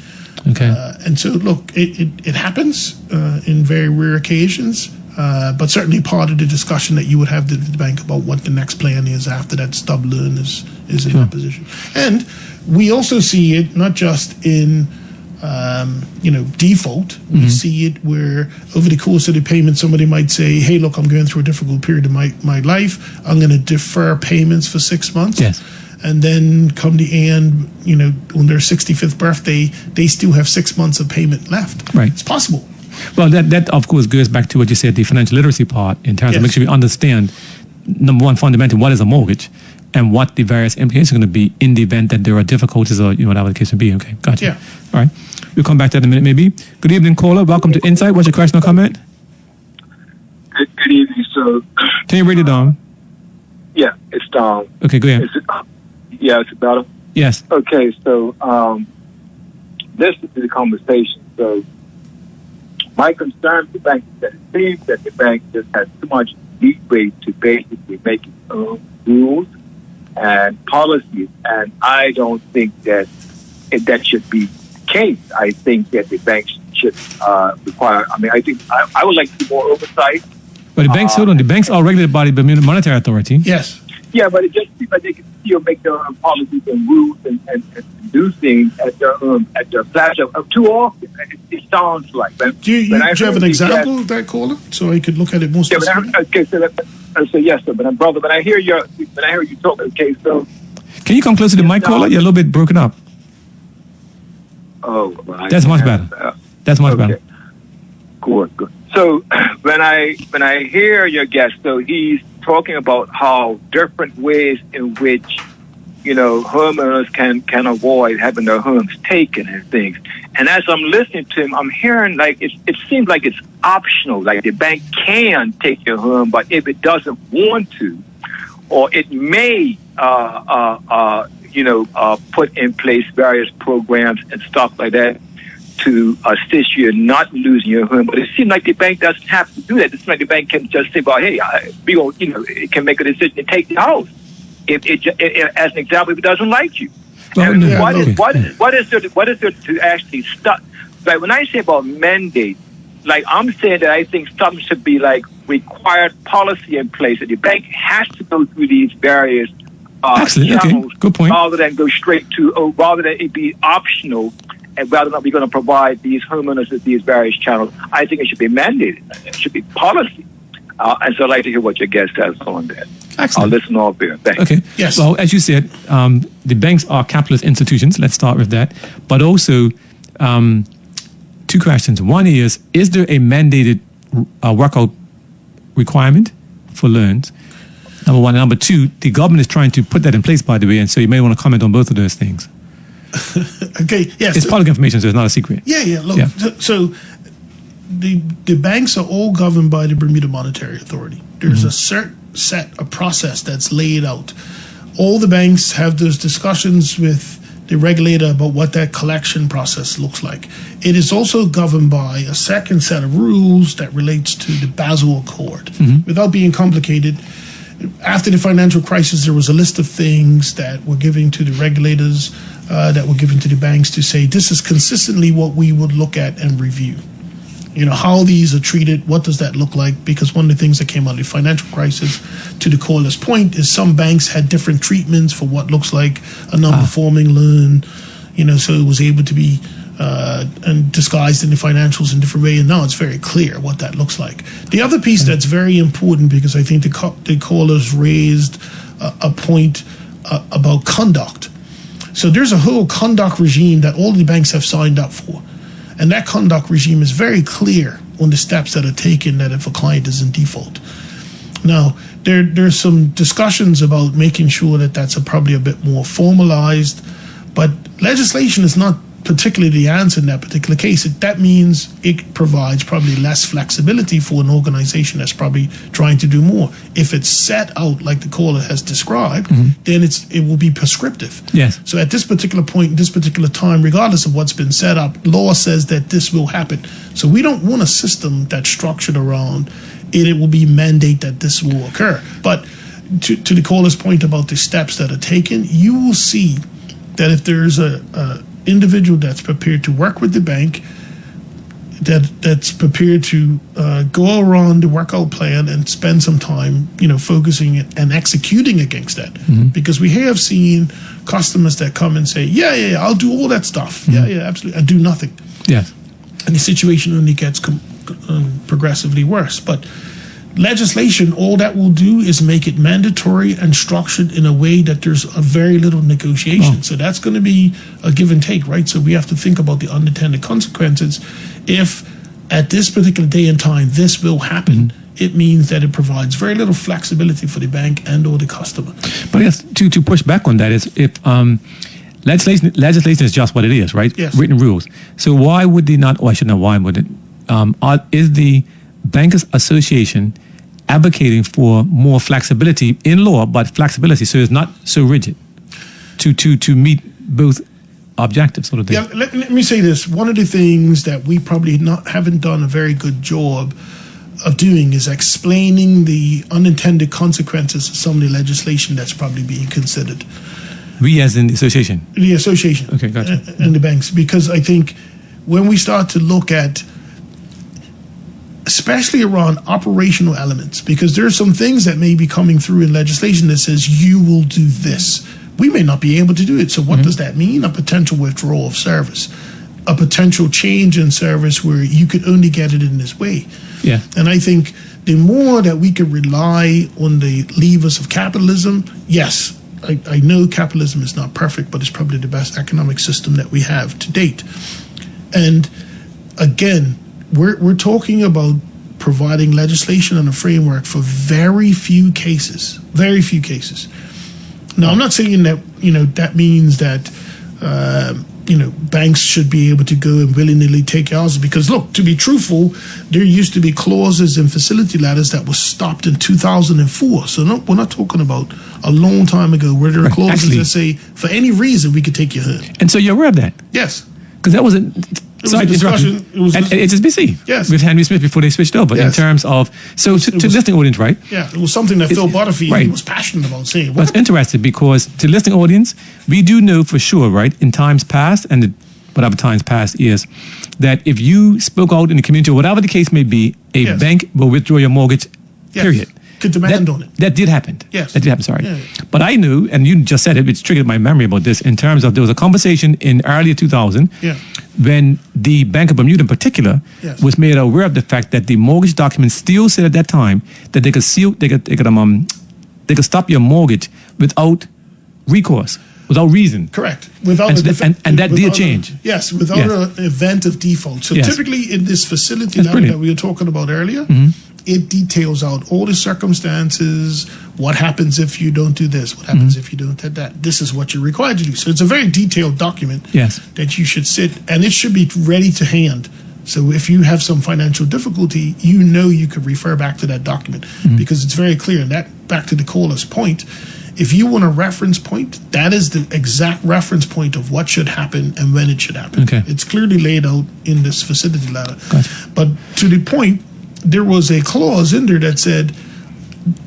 Okay. And so, look, it happens in very rare occasions. But certainly part of the discussion that you would have with the bank about what the next plan is after that stub loan is in that position. And we also see it not just in default. We see it where over the course of the payment, somebody might say, hey, look, I'm going through a difficult period of my life. I'm going to defer payments for 6 months. Yes. And then come the end, on their 65th birthday, they still have 6 months of payment left. Right. It's possible. Well, that of course goes back to what you said, the financial literacy part, in terms of Yes. making sure we understand, number one, fundamentally, what is a mortgage and what the various implications are going to be in the event that there are difficulties or whatever the case may be. Okay, gotcha. Yeah. All right. We'll come back to that in a minute, maybe. Good evening, caller. Welcome to Insight. What's your question or comment? Good evening. So, Can you read it down? yeah, it's Dom. Okay, go ahead. Is it, yeah, it's better. Yes. Okay, so listen to the conversation. So, my concern with the bank is that it seems that the bank just has too much leeway to basically make its own rules and policies, and I don't think that that should be the case. I think that the bank should require. I mean, I think I would like to see more oversight. But the banks, hold on. The banks are regulated by the Bermuda Monetary Authority. Yes. Yeah, but it just seems like they can still make their own policies and rules and do things at their flash of too often. It sounds like. But, Do you but I have an heard example of that, caller, so I could look at it more Yeah, specifically? so yes, sir. But brother, when I hear you talk, okay, so. Can you come closer to the mic, caller? You're a little bit broken up. Oh, well, That's much better. That's much better. Good. So when I hear your guest, so he's talking about how different ways in which homeowners can avoid having their homes taken and things. And as I'm listening to him, I'm hearing like it seems like it's optional. Like the bank can take your home, but if it doesn't want to, or it may put in place various programs and stuff like that to assist you in not losing your home. But it seems like the bank doesn't have to do that. It seems like the bank can just say, well, hey, it can make a decision to take the house. If as an example, if it doesn't like you. Well, And no, what is there to actually stop? Like when I say about mandate, like I'm saying that I think something should be like required policy in place that the bank has to go through these various Excellent. channels Okay. Good point. rather than go straight to, rather than it be optional, and rather than we're going to provide these homeowners with these various channels. I think it should be mandated. It should be policy. And so I'd like to hear what your guest has on that. Excellent. I'll listen all there. Thanks. Okay. Yes. Well, as you said, the banks are capitalist institutions. Let's start with that. But also, two questions. One is there a mandated workout requirement for loans? Number one. And number two, the government is trying to put that in place, by the way, and so you may want to comment on both of those things. Okay. Yes. It's public information, so it's not a secret. Yeah. Look, Yeah. so the banks are all governed by the Bermuda Monetary Authority. There's a certain a process that's laid out. All the banks have those discussions with the regulator about what that collection process looks like. It is also governed by a second set of rules that relates to the Basel Accord. Without being complicated, after the financial crisis, there was a list of things that were given to the regulators, that were given to the banks to say, this is consistently what we would look at and review. How these are treated, what does that look like? Because one of the things that came out of the financial crisis, to the caller's point, is some banks had different treatments for what looks like a non-performing loan, so it was able to be and disguised in the financials in a different way. And now it's very clear what that looks like. The other piece that's very important, because I think the callers raised a point about conduct. So there's a whole conduct regime that all the banks have signed up for. And that conduct regime is very clear on the steps that are taken that if a client is in default. Now, there's some discussions about making sure that that's probably a bit more formalized, but legislation is not particularly the answer in that particular case. That means it provides probably less flexibility for an organization that's probably trying to do more. If it's set out like the caller has described, then it will be prescriptive. Yes. So at this particular point, this particular time, regardless of what's been set up, law says that this will happen. So we don't want a system that's structured around it will be mandate that this will occur. But to the caller's point about the steps that are taken, you will see that if there's a individual that's prepared to work with the bank, that's prepared to go around the workout plan and spend some time, focusing and executing against that. Because we have seen customers that come and say, yeah, I'll do all that stuff. Yeah, absolutely, and do nothing. Yes. And the situation only gets progressively worse. But legislation, all that will do is make it mandatory and structured in a way that there's a very little negotiation. So that's going to be a give and take, right? So we have to think about the unintended consequences. If at this particular day and time this will happen, it means that it provides very little flexibility for the bank and or the customer. But I guess to push back on that is if legislation is just what it is, right? Yes. Written rules. So why would they not, or I should know why would it, is the Bankers Association advocating for more flexibility in law, but flexibility so it's not so rigid to meet both objectives, sort of thing? Yeah, let me say this. One of the things that we probably haven't done a very good job of doing is explaining the unintended consequences of some of the legislation that's probably being considered. We as in the association? The association. Okay, gotcha. And the banks. Because I think when we start to look at, especially around operational elements, because there are some things that may be coming through in legislation that says you will do this. We may not be able to do it. So what does that mean? A potential withdrawal of service, a potential change in service where you could only get it in this way. Yeah. And I think the more that we could rely on the levers of capitalism, yes, I know capitalism is not perfect, but it's probably the best economic system that we have to date. And again, we're talking about providing legislation and a framework for very few cases. Now, I'm not saying that that means that banks should be able to go and willy-nilly take yours, because look, to be truthful, there used to be clauses in facility letters that were stopped in 2004. So we're not talking about a long time ago where there are clauses that say for any reason we could take your home. And so you're aware of that? Yes. Because that wasn't. It was a discussion. It was at HSBC. Yes. With Henry Smith before they switched over. Yes. In terms of, so to listening audience, right? Yeah, it was something that Phil Butterfield right. was passionate about saying. Well, it's interesting because to listening audience, we do know for sure, right, in times past and whatever times past is, that if you spoke out in the community or whatever the case may be, a bank will withdraw your mortgage, period. Could demand on it. That did happen. Yes. That did happen, sorry. Yeah. But I knew, and you just said it, it's triggered my memory about this in terms of there was a conversation in early 2000 when the Bank of Bermuda in particular was made aware of the fact that the mortgage documents still said at that time that they could stop your mortgage without recourse, without reason. Correct. Without and that did change. Yes, without an event of default. So typically in this facility letter that we were talking about earlier, it details out all the circumstances, what happens if you don't do this, what happens if you don't do that. This is what you're required to do. So it's a very detailed document that you should sit, and it should be ready to hand. So if you have some financial difficulty, you could refer back to that document because it's very clear. And that, back to the caller's point, if you want a reference point, that is the exact reference point of what should happen and when it should happen. Okay. It's clearly laid out in this facility letter. Gotcha. But to the point, there was a clause in there that said,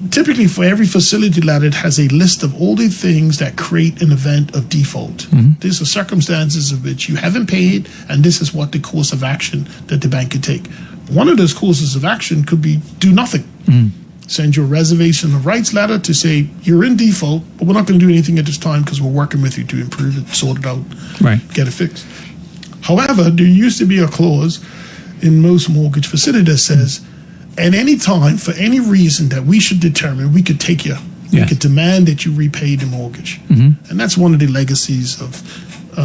typically for every facility letter, it has a list of all the things that create an event of default. These are circumstances of which you haven't paid, and this is what the course of action that the bank could take. One of those courses of action could be do nothing. Send you a reservation of rights letter to say you're in default, but we're not going to do anything at this time because we're working with you to improve it, sort it out, get it fixed. However, there used to be a clause in most mortgage facilities that says, at any time, for any reason that we should determine, we could take you. We could demand that you repay the mortgage. And that's one of the legacies of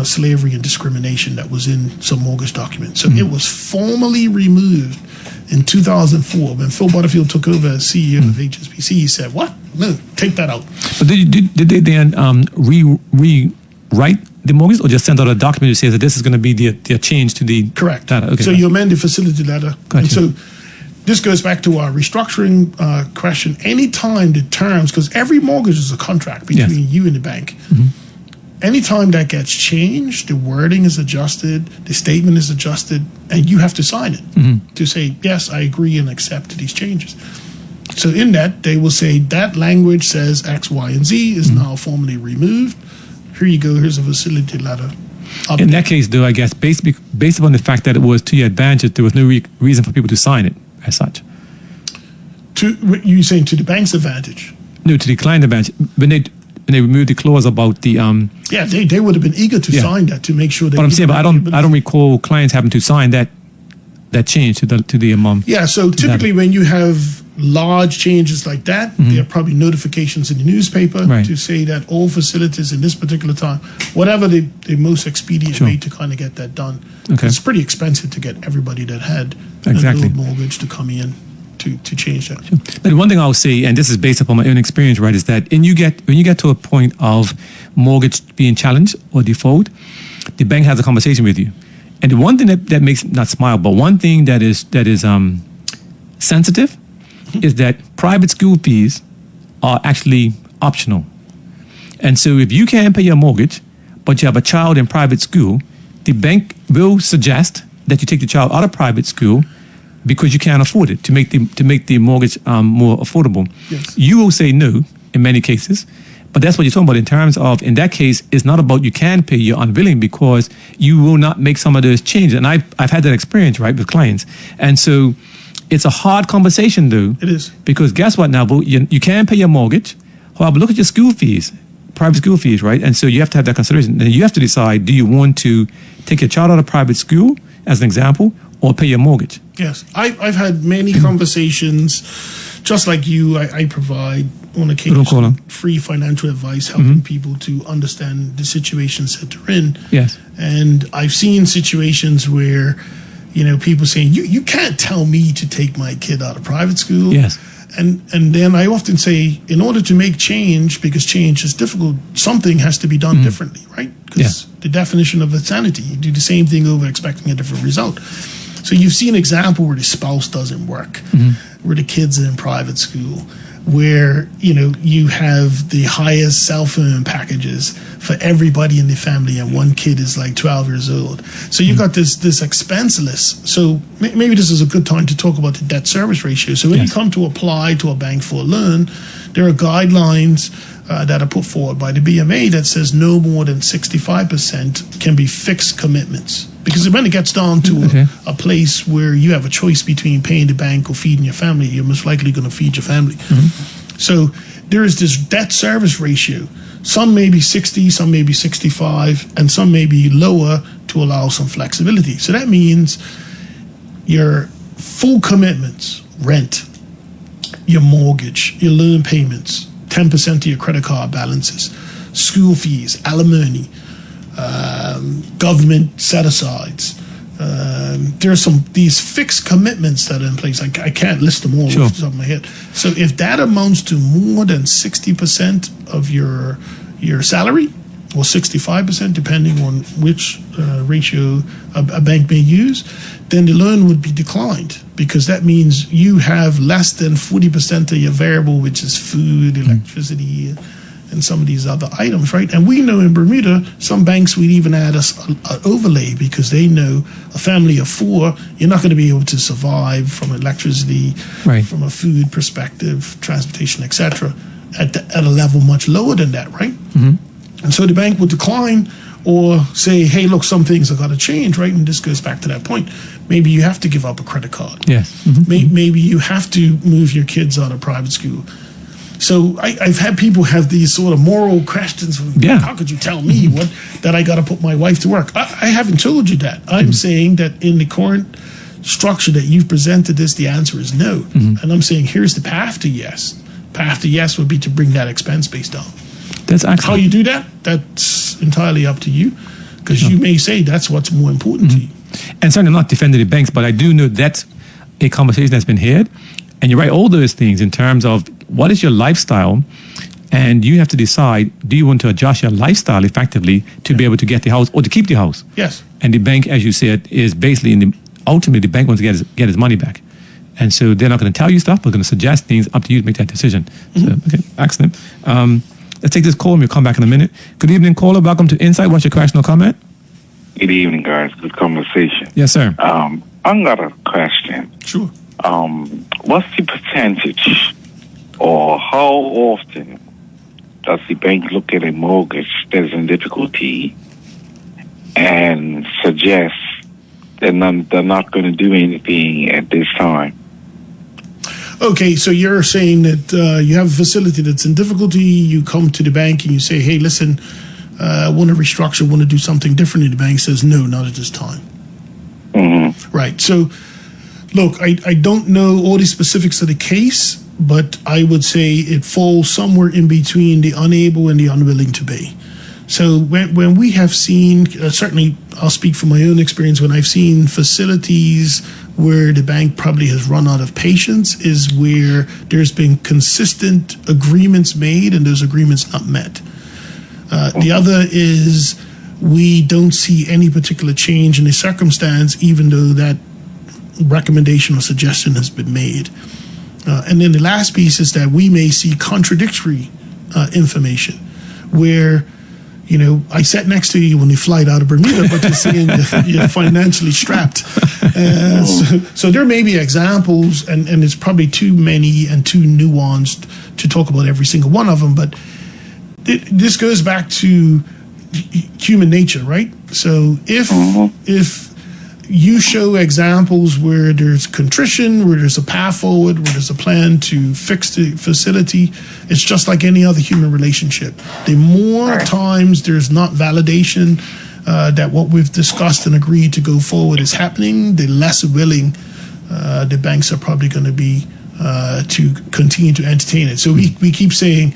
slavery and discrimination that was in some mortgage documents. So it was formally removed in 2004 when Phil Butterfield took over as CEO of HSBC. He said, "What? No, take that out." But did they then rewrite the mortgage, or just send out a document that says that this is going to be the change to the Correct. data? Okay. So you amend the facility letter. Gotcha. And so this goes back to our restructuring question. Anytime the terms, because every mortgage is a contract between you and the bank. Anytime that gets changed, the wording is adjusted, the statement is adjusted, and you have to sign it to say, yes, I agree and accept these changes. So in that, they will say that language says X, Y, and Z is now formally removed. Here you go, here's a facility letter. In that case, though, I guess, based upon the fact that it was to your advantage, there was no reason for people to sign it as such. You're saying to the bank's advantage? No, to the client advantage. When they removed the clause about the yeah, they would have been eager to sign that to make sure that. But I'm saying, but I don't recall clients having to sign that change to the Yeah, so typically when you have large changes like that, there are probably notifications in the newspaper to say that all facilities in this particular time, whatever the most expedient way to kind of get that done. Okay. It's pretty expensive to get everybody that had exactly. an old mortgage to come in to change that. Sure. But one thing I'll say, and this is based upon my own experience, right, is that when you get to a point of mortgage being challenged or default, the bank has a conversation with you. And the one thing that makes not smile, but one thing that is sensitive is that private school fees are actually optional. And so if you can't pay your mortgage, but you have a child in private school, the bank will suggest that you take the child out of private school because you can't afford it, to make the mortgage more affordable. Yes. You will say no in many cases, but that's what you're talking about in terms of, in that case, it's not about you can pay, you're unwilling because you will not make some of those changes. And I've had that experience, right, with clients. And so it's a hard conversation, though. It is. Because guess what now, you can pay your mortgage. However, look at your school fees, private school fees, right? And so you have to have that consideration. Then you have to decide, do you want to take your child out of private school, as an example, or pay your mortgage? Yes. I've had many conversations, just like you. I provide, on occasion, free financial advice, helping people to understand the situations that they're in. Yes. And I've seen situations where, people saying, you can't tell me to take my kid out of private school. Yes. And then I often say, in order to make change, because change is difficult, something has to be done differently, right? Because the definition of insanity, you do the same thing over expecting a different result. So you've seen an example where the spouse doesn't work, where the kids are in private school, where, you have the highest cell phone packages for everybody in the family, and one kid is like 12 years old. So you got this expense list. So maybe this is a good time to talk about the debt service ratio. So when you come to apply to a bank for a loan, there are guidelines that are put forward by the BMA that says no more than 65% can be fixed commitments. Because when it gets down to a place where you have a choice between paying the bank or feeding your family, you're most likely going to feed your family. So there is this debt service ratio. Some may be 60, some may be 65, and some may be lower to allow some flexibility. So that means your full commitments, rent, your mortgage, your loan payments, 10% of your credit card balances, school fees, alimony, government set-asides. There are these fixed commitments that are in place. I can't list them all off the top of my head. So if that amounts to more than 60% of your salary, or 65%, depending on which ratio a bank may use, then the loan would be declined, because that means you have less than 40% of your variable, which is food, electricity, and some of these other items, right? And we know in Bermuda, some banks would even add an overlay, because they know a family of 4, you're not going to be able to survive from electricity, from a food perspective, transportation, etc., at a level much lower than that, right? And so the bank would decline, or say, hey, look, some things have got to change, right? And this goes back to that point. Maybe you have to give up a credit card. Yes. Maybe you have to move your kids out of private school. So I've had people have these sort of moral questions. How could you tell me that I got to put my wife to work? I haven't told you that. I'm saying that in the current structure that you've presented this, the answer is no. And I'm saying, here's the path to yes. Path to yes would be to bring that expense base down. That's excellent. How you do that, that's entirely up to you. because you may say that's what's more important to you. And certainly I'm not defending the banks, but I do know that's a conversation that's been had. And you're right, all those things in terms of what is your lifestyle, and you have to decide, do you want to adjust your lifestyle effectively to be able to get the house or to keep the house? Yes. And the bank, as you said, is basically, ultimately the bank wants to get his money back. And so they're not going to tell you stuff, but going to suggest things, up to you to make that decision. So, okay, excellent. Let's take this call and we'll come back in a minute. Good evening, caller. Welcome to Insight. What's your question or comment? Good evening, guys. Good conversation. Yes, sir. I've got a question. Sure. What's the percentage, or how often does the bank look at a mortgage that's in difficulty and suggest they're not going to do anything at this time? Okay, so you're saying that you have a facility that's in difficulty, you come to the bank and you say, hey, listen, I want to restructure, want to do something different, and the bank says, no, not at this time. Mm-hmm. Right, so look, I don't know all the specifics of the case, but I would say it falls somewhere in between the unable and the unwilling to pay. So when we have seen, certainly I'll speak from my own experience, when I've seen facilities where the bank probably has run out of patience is where there's been consistent agreements made and those agreements not met. The other is we don't see any particular change in the circumstance, even though that recommendation or suggestion has been made. And then the last piece is that we may see contradictory information where, you know, I sat next to you when you flight out of Bermuda, but you're saying you're financially strapped. So there may be examples, and it's probably too many and too nuanced to talk about every single one of them, but this goes back to human nature, right? So if you show examples where there's contrition, where there's a path forward, where there's a plan to fix the facility, it's just like any other human relationship. The more times there's not validation that what we've discussed and agreed to go forward is happening, the less willing the banks are probably going to be to continue to entertain it. So we keep saying,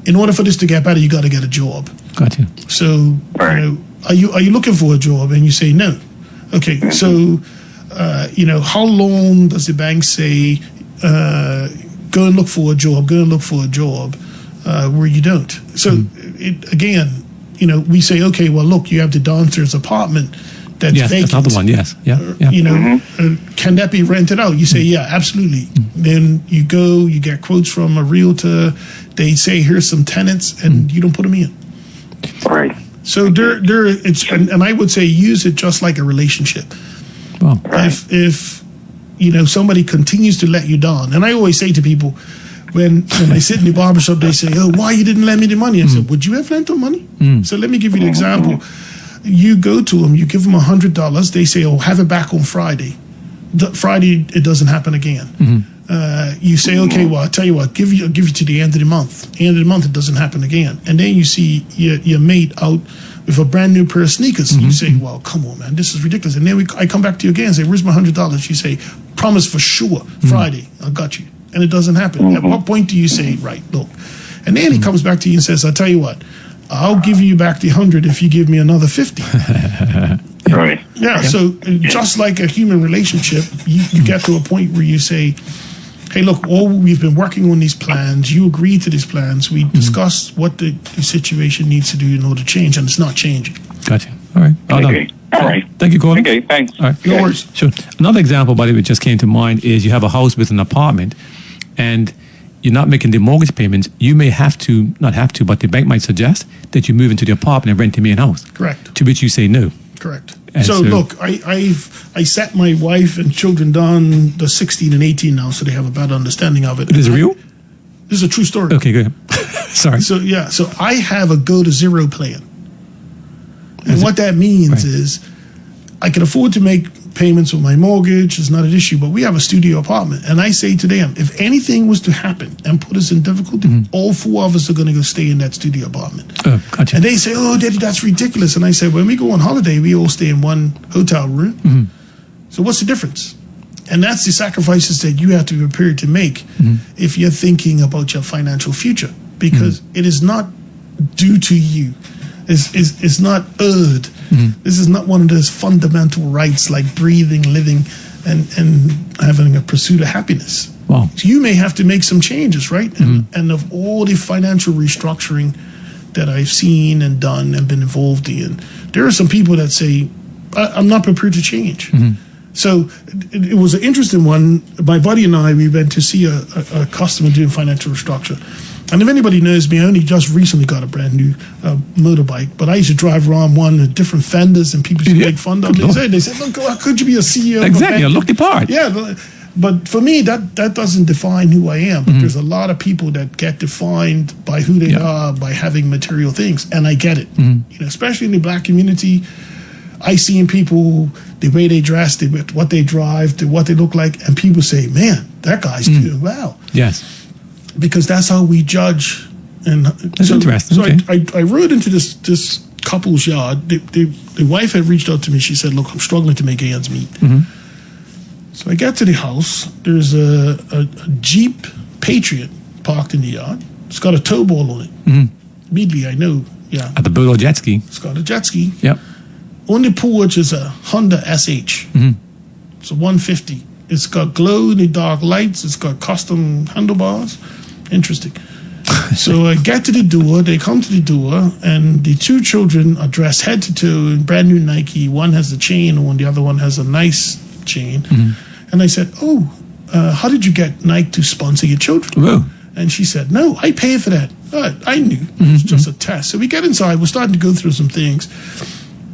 in order for this to get better, you got to get a job. Got you. So, you know, are you looking for a job? And you say no. Okay, so, you know, how long does the bank say, go and look for a job, where you don't? So, again, you know, we say, okay, well, look, you have the downstairs apartment that's vacant. Yes, that's another one, yes. Yeah. You know, can that be rented out? You say, yeah, absolutely. Then you go, you get quotes from a realtor, they say, here's some tenants, and you don't put them in. Right. So and I would say use it just like a relationship. Well, If you know somebody continues to let you down, and I always say to people when I sit in the barbershop, they say, "Oh, why you didn't lend me the money?" I said, "Would you have lent them money?" So let me give you the example. You go to them, you give them $100. They say, "Oh, have it back on Friday." Friday it doesn't happen again. You say, okay, well, I'll tell you what, I'll give you to the end of the month. End of the month, it doesn't happen again. And then you see your mate out with a brand new pair of sneakers. You say, well, come on, man, this is ridiculous. And then I come back to you again and say, where's my $100? You say, promise for sure, Friday, I got you. And it doesn't happen. At what point do you say, right, look. And then he comes back to you and says, I'll tell you what, I'll give you back the 100 if you give me another 50. Right. Yeah, so just like a human relationship, you get to a point where you say, hey, look, we've been working on these plans. You agreed to these plans. We discussed what the situation needs to do in order to change, and it's not changing. Gotcha. All right. Okay. All right. Thank you, Gordon. Okay, thanks. All right. No worries. Sure. Another example, by the way, just came to mind is you have a house with an apartment, and you're not making the mortgage payments. You may not have to, but the bank might suggest that you move into the apartment and rent the main house. Correct. To which you say no. Correct. And So look, I sat my wife and children down. They're 16 and 18 now, so they have a better understanding of it. It is real? This is a true story. Okay, go ahead. Sorry. So I have a go to zero plan. And what that means is I can afford to make payments on my mortgage. It's not an issue, but we have a studio apartment. And I say to them, if anything was to happen and put us in difficulty, all four of us are going to go stay in that studio apartment. Oh, gotcha. And they say, oh, Daddy, that's ridiculous. And I say, when we go on holiday, we all stay in one hotel room. So what's the difference? And that's the sacrifices that you have to be prepared to make if you're thinking about your financial future, because it is not due to you. It's not owed This is not one of those fundamental rights like breathing, living, and having a pursuit of happiness. Wow. So you may have to make some changes, right? And of all the financial restructuring that I've seen and done and been involved in, there are some people that say, I'm not prepared to change. So it was an interesting one. My buddy and I, we went to see a customer doing financial restructure. And if anybody knows me, I only just recently got a brand new motorbike, but I used to drive around one with different fenders, and people used to make fun of me. They said, look, how could you be a CEO? Exactly, look the part. Yeah, but for me, that doesn't define who I am. There's a lot of people that get defined by who they are, by having material things, and I get it. You know, especially in the black community, I see in people the way they dress, what they drive, what they look like, and people say, man, that guy's doing well. Yes. Because that's how we judge. And that's interesting. So I rode into this couple's yard. The wife had reached out to me. She said, look, I'm struggling to make ends meet. So I get to the house. There's a Jeep Patriot parked in the yard. It's got a tow ball on it. Immediately I know, At the boat or jet ski. It's got a jet ski. Yep. On the porch is a Honda SH. It's a 150. It's got glow-in-the-dark lights. It's got custom handlebars. Interesting. So I get to the door. They come to the door, and the two children are dressed head to toe in brand new Nike. One has a chain on, the other one has a nice chain. And I said, how did you get Nike to sponsor your children? Whoa. And she said, no, I paid for that. I knew. It was just a test. So we get inside. We're starting to go through some things.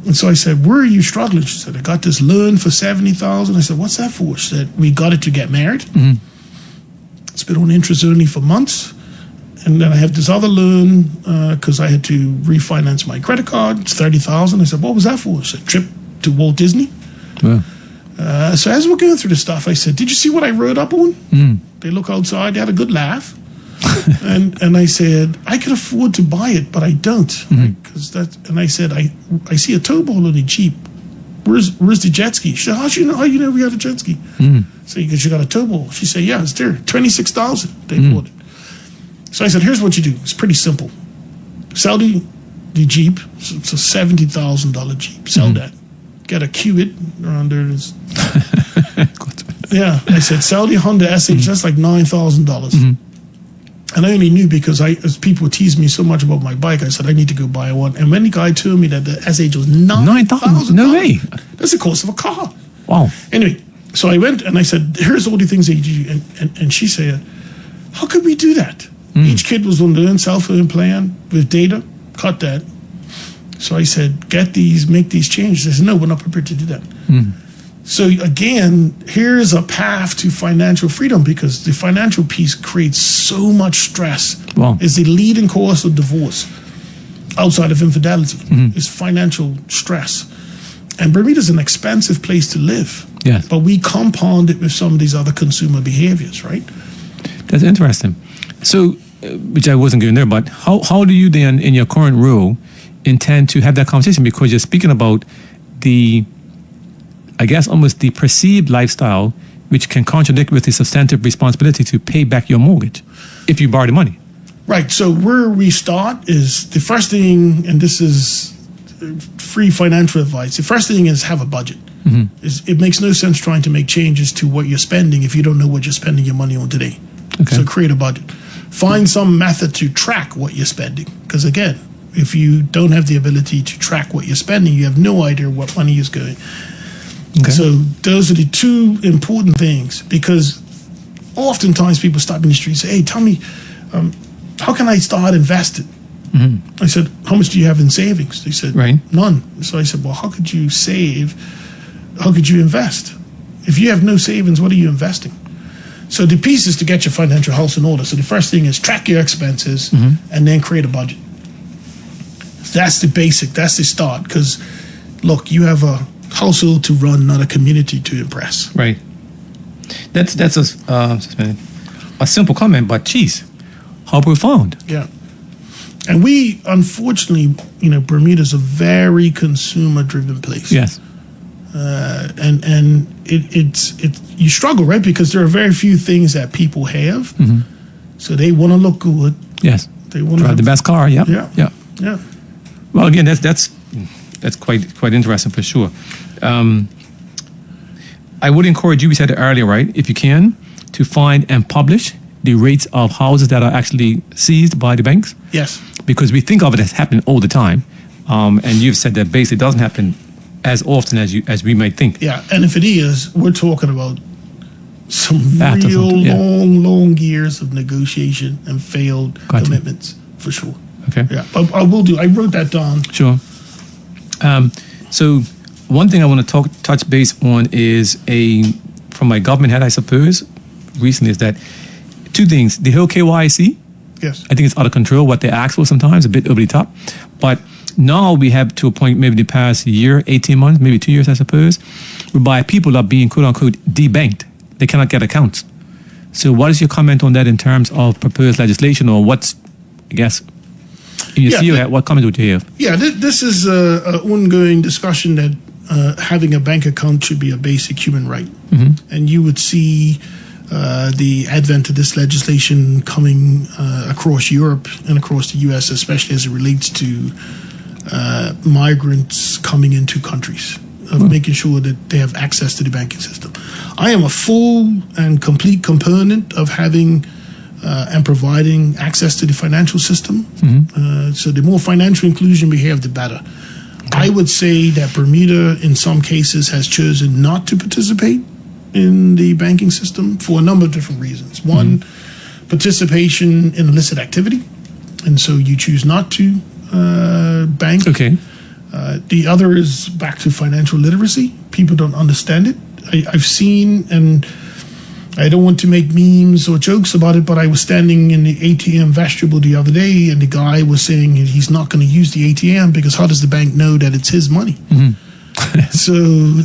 And so I said, where are you struggling? She said, I got this loan for $70,000. I said, what's that for? She said, we got it to get married. It's been on interest only for months. And then I have this other loan because I had to refinance my credit card. It's $30,000. I said, what was that for? She said, trip to Walt Disney. Wow. So as we're going through the stuff, I said, did you see what I wrote up on? They look outside. They had a good laugh. and I said, I could afford to buy it, but I don't. Right? And I said, I see a tow ball on the Jeep. Where's the jet ski? She said, how you know we had a jet ski? So because you got a tow ball. She said, yeah, it's there. $26,000 they bought it. So I said, here's what you do. It's pretty simple. Sell the Jeep. It's a $70,000 Jeep. Sell that. Get a Cubit around there. Yeah. I said, sell the Honda SH. That's like $9,000. And I only knew because as people teased me so much about my bike, I said, I need to go buy one. And when the guy told me that the SH was $9,000. No way. That's the cost of a car. Wow. Anyway, so I went and I said, here's all the things that you do. And she said, how could we do that? Each kid was on their own cell phone plan with data. Cut that. So I said, make these changes. They said, no, we're not prepared to do that. So again, here's a path to financial freedom because the financial piece creates so much stress. Wow. It's the leading cause of divorce outside of infidelity. Is financial stress. And Bermuda's an expensive place to live. Yes. But we compound it with some of these other consumer behaviors, right? That's interesting. So, which I wasn't going there, but how do you then, in your current role, intend to have that conversation? Because you're speaking about almost the perceived lifestyle, which can contradict with the substantive responsibility to pay back your mortgage if you borrow the money. Right. So where we start is the first thing, and this is free financial advice. The first thing is have a budget. It makes no sense trying to make changes to what you're spending if you don't know what you're spending your money on today. Okay. So create a budget. Find some method to track what you're spending. Because again, if you don't have the ability to track what you're spending, you have no idea what money is going. Okay. So those are the two important things, because oftentimes people stop in the street and say, hey, tell me, how can I start investing? I said, how much do you have in savings? They said, none. So I said, well, how could you save? How could you invest? If you have no savings, what are you investing? So the piece is to get your financial house in order. So the first thing is track your expenses and then create a budget. That's the basic. That's the start. Because, look, you have a household to run, not a community to impress. Right. That's a simple comment, but geez, how profound. Yeah. And we, unfortunately, Bermuda's a very consumer-driven place. Yes. And it's you struggle, right? Because there are very few things that people have. So they want to look good. Yes. They want to drive the best car. Yeah. Yeah. Well, again, that's that's quite interesting for sure. I would encourage you, we said it earlier, right? If you can, to find and publish the rates of houses that are actually seized by the banks. Yes. Because we think of it as happening all the time. And you've said that basically it doesn't happen as often as we might think. Yeah, and if it is, we're talking about some After real something, yeah. long years of negotiation and failed Gotcha. commitments, for sure. Okay. Yeah, but I wrote that down. Sure. So one thing I want to touch base on is from my government head, I suppose, recently, is that two things. The whole KYC, Yes. I think it's out of control what they ask for sometimes, a bit over the top. But now we have to a point, maybe the past year, 18 months, maybe 2 years, I suppose, whereby people are being, quote unquote, debanked. They cannot get accounts. So what is your comment on that in terms of proposed legislation, or what's, I guess, in your CEO, what comment would you have? Yeah, this is an ongoing discussion that having a bank account should be a basic human right. Mm-hmm. And you would see the advent of this legislation coming across Europe and across the U.S., especially as it relates to migrants coming into countries, of making sure that they have access to the banking system. I am a full and complete component of having and providing access to the financial system. Mm-hmm. So the more financial inclusion we have, the better. Okay. I would say that Bermuda, in some cases, has chosen not to participate in the banking system for a number of different reasons. One, participation in illicit activity, and so you choose not to bank. Okay. The other is back to financial literacy. People don't understand it. I've seen, and I don't want to make memes or jokes about it, but I was standing in the ATM vestibule the other day, and the guy was saying he's not going to use the ATM because how does the bank know that it's his money? Mm-hmm. So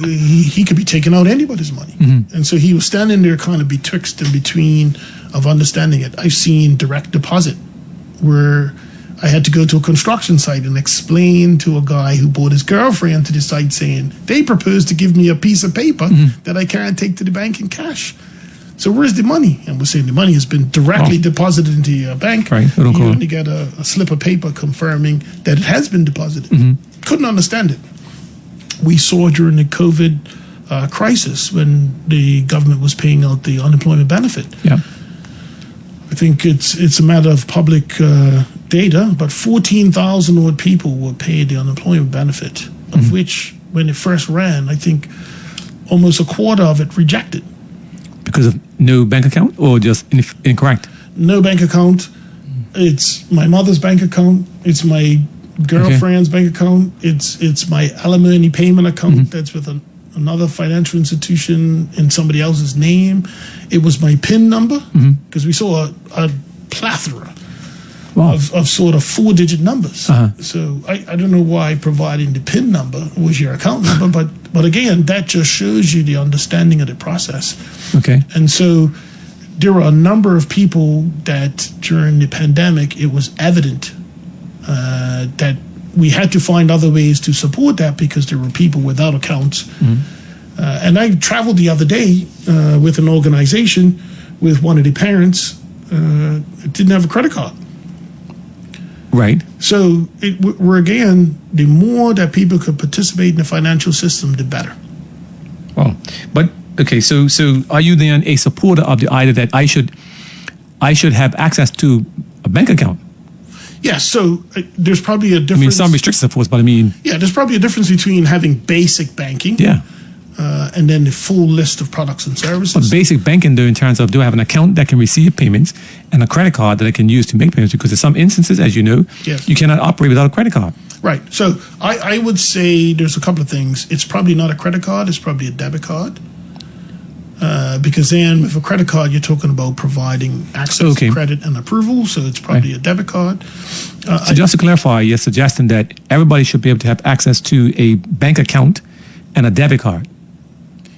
he could be taking out anybody's money. Mm-hmm. And so he was standing there kind of betwixt and between of understanding it. I've seen direct deposit where I had to go to a construction site and explain to a guy who brought his girlfriend to the site saying, they proposed to give me a piece of paper that I can't take to the bank in cash. So where's the money? And we're saying the money has been directly deposited into your bank. Right. You only get a slip of paper confirming that it has been deposited. Couldn't understand it. We saw during the COVID crisis when the government was paying out the unemployment benefit. Yeah. I think it's a matter of public data, but 14,000 odd people were paid the unemployment benefit, of which, when it first ran, I think almost a quarter of it rejected. Because of no bank account or just incorrect? No bank account. It's my mother's bank account. It's my girlfriend's bank account. It's my alimony payment account that's with another financial institution in somebody else's name. It was my PIN number, because we saw a plethora of sort of 4-digit numbers. So I don't know why providing the PIN number was your account number, but again, that just shows you the understanding of the process. Okay. And so there were a number of people that during the pandemic, it was evident that we had to find other ways to support that because there were people without accounts. And I traveled the other day with an organization with one of the parents didn't have a credit card. Right. So we're again, the more that people could participate in the financial system, the better. Well, but okay, so are you then a supporter of the idea that I should have access to a bank account? Yeah, so there's probably a difference. I mean, some restrictions, of course, but I mean... Yeah, there's probably a difference between having basic banking and then the full list of products and services. But basic banking, though, in terms of do I have an account that can receive payments and a credit card that I can use to make payments? Because in some instances, as you know, you cannot operate without a credit card. Right. So I would say there's a couple of things. It's probably not a credit card. It's probably a debit card. Because then with a credit card, you're talking about providing access to credit and approval. So it's probably a debit card. So just to clarify, you're suggesting that everybody should be able to have access to a bank account and a debit card.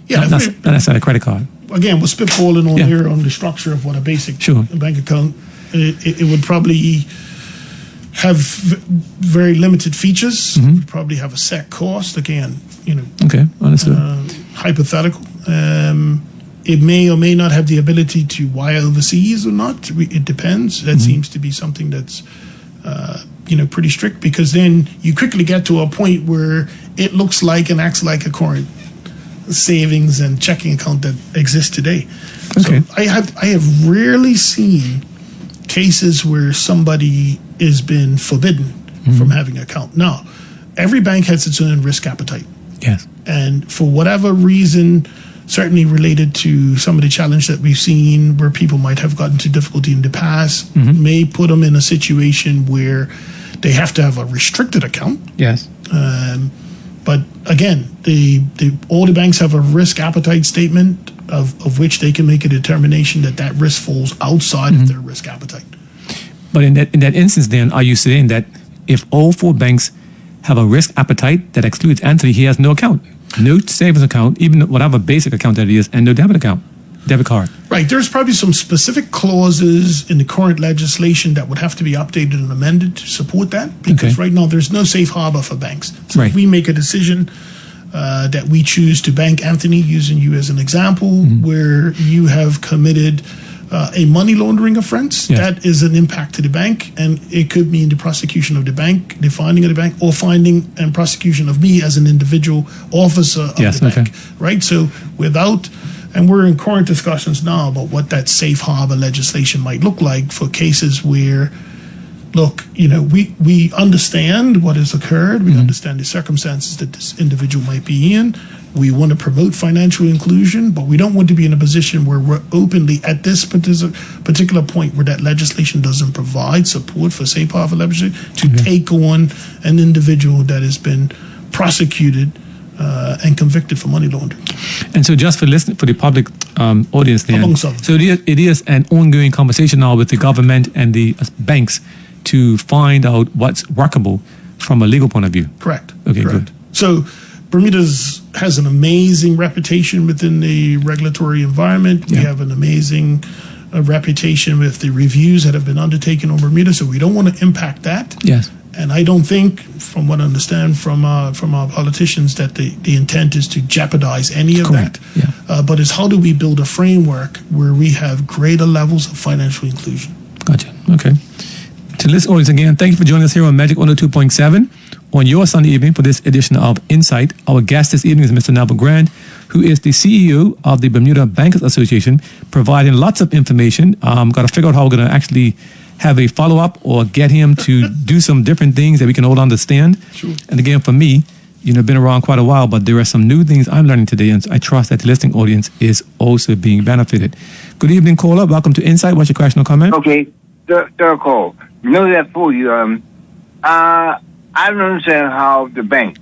Yeah. Not necessarily a credit card. Again, we're spitballing on here on the structure of what a basic bank account. It would probably have very limited features. It would probably have a set cost. Again, Okay, understood. Hypothetical. It may or may not have the ability to wire overseas or not. It depends. That seems to be something that's pretty strict, because then you quickly get to a point where it looks like and acts like a current savings and checking account that exists today. Okay. So I have rarely seen cases where somebody has been forbidden from having an account. Now, every bank has its own risk appetite. Yes. And for whatever reason, certainly related to some of the challenge that we've seen where people might have gotten into difficulty in the past, may put them in a situation where they have to have a restricted account. Yes. But again, all the banks have a risk appetite statement of which they can make a determination that risk falls outside of their risk appetite. But in that instance, then, are you saying that if all 4 banks have a risk appetite that excludes Anthony, he has no account, no savings account, even whatever basic account that he is, and no debit card? Right. There's probably some specific clauses in the current legislation that would have to be updated and amended to support that, because right now there's no safe harbor for banks. So if we make a decision that we choose to bank Anthony, using you as an example, where you have committed a money laundering offense, that is an impact to the bank, and it could mean the prosecution of the bank, the finding of the bank, or finding and prosecution of me as an individual officer of the bank. Right? So and we're in current discussions now about what that safe harbor legislation might look like for cases where, look, we understand what has occurred. We understand the circumstances that this individual might be in. We want to promote financial inclusion, but we don't want to be in a position where we're openly, at this particular point where that legislation doesn't provide support for safe harbor legislation, to take on an individual that has been prosecuted and convicted for money laundering. And so, just for the public audience, then, so it is an ongoing conversation now with the government and the banks to find out what's workable from a legal point of view. Correct. Okay, good. So Bermuda has an amazing reputation within the regulatory environment. We have an amazing reputation with the reviews that have been undertaken on Bermuda, so we don't want to impact that. Yes. And I don't think, from what I understand from our politicians, that the intent is to jeopardize any of that. Yeah. But it's how do we build a framework where we have greater levels of financial inclusion. Gotcha. Okay. To listen audience again, thank you for joining us here on Magic 102.7 on your Sunday evening for this edition of Insight. Our guest this evening is Mr. Neville Grant, who is the CEO of the Bermuda Bankers Association, providing lots of information. Got to figure out how we're going to actually have a follow-up or get him to do some different things that we can all understand. Sure. And again, for me, been around quite a while, but there are some new things I'm learning today, and I trust that the listening audience is also being benefited. Good evening, caller. Welcome to Insight. What's your question or comment? Okay, third call. That for you. I don't understand how the bank,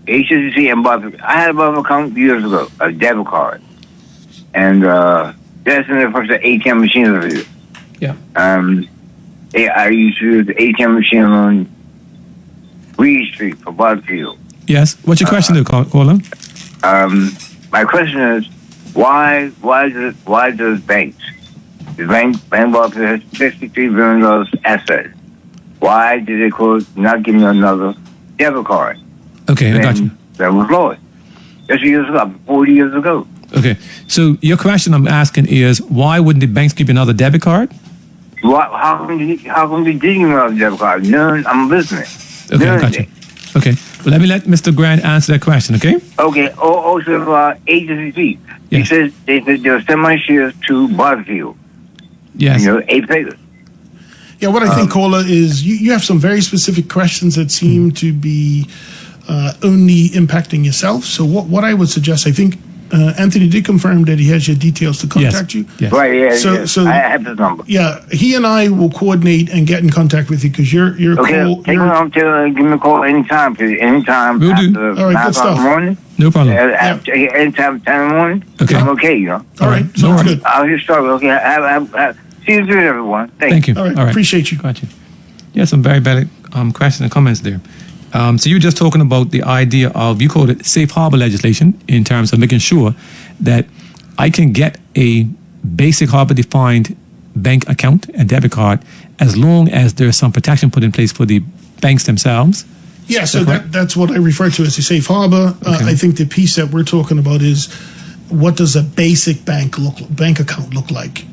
HSBC and Buffett, I had a Buffett account years ago, a debit card. And that's in the first ATM machine over here. Yeah. I used to use the ATM machine on Reed Street for Butterfield. Yes. What's your question, caller? My question is, why does banks, the bank Buffett has $63 billion assets, why did they not give me another debit card? Okay, I got you. That was lower. Just years ago, 40 years ago. Okay, so your question I'm asking is, why wouldn't the banks give you another debit card? How come they didn't give me another debit card? None. I'm listening. Okay, I got you. Okay, well, let Mr. Grant answer that question, okay? Okay, also agency. Yes. They said they'll send my shares to Butterfield. Yes. 8 figures. Yeah, what I think, caller, is you have some very specific questions that seem to be only impacting yourself. So what I would suggest, I think Anthony did confirm that he has your details to contact you. Yes. Right, yeah. So I have his number. Yeah, he and I will coordinate and get in contact with you, because you're okay, cool. Give me a call anytime, please. Anytime. Will do. All right, good stuff. In the morning. No problem. Anytime, 10 in the morning. Okay. I'm okay, All right, sounds No good. I'll just start. Okay, see you soon, everyone. Thank you. All right, appreciate you. Got you. Yeah, some very valid questions and comments there. So you were just talking about the idea of, you called it safe harbor legislation, in terms of making sure that I can get a basic harbor defined bank account and debit card as long as there's some protection put in place for the banks themselves. Yeah, so that's what I refer to as a safe harbor. Okay. I think the piece that we're talking about is, what does a basic bank account look like?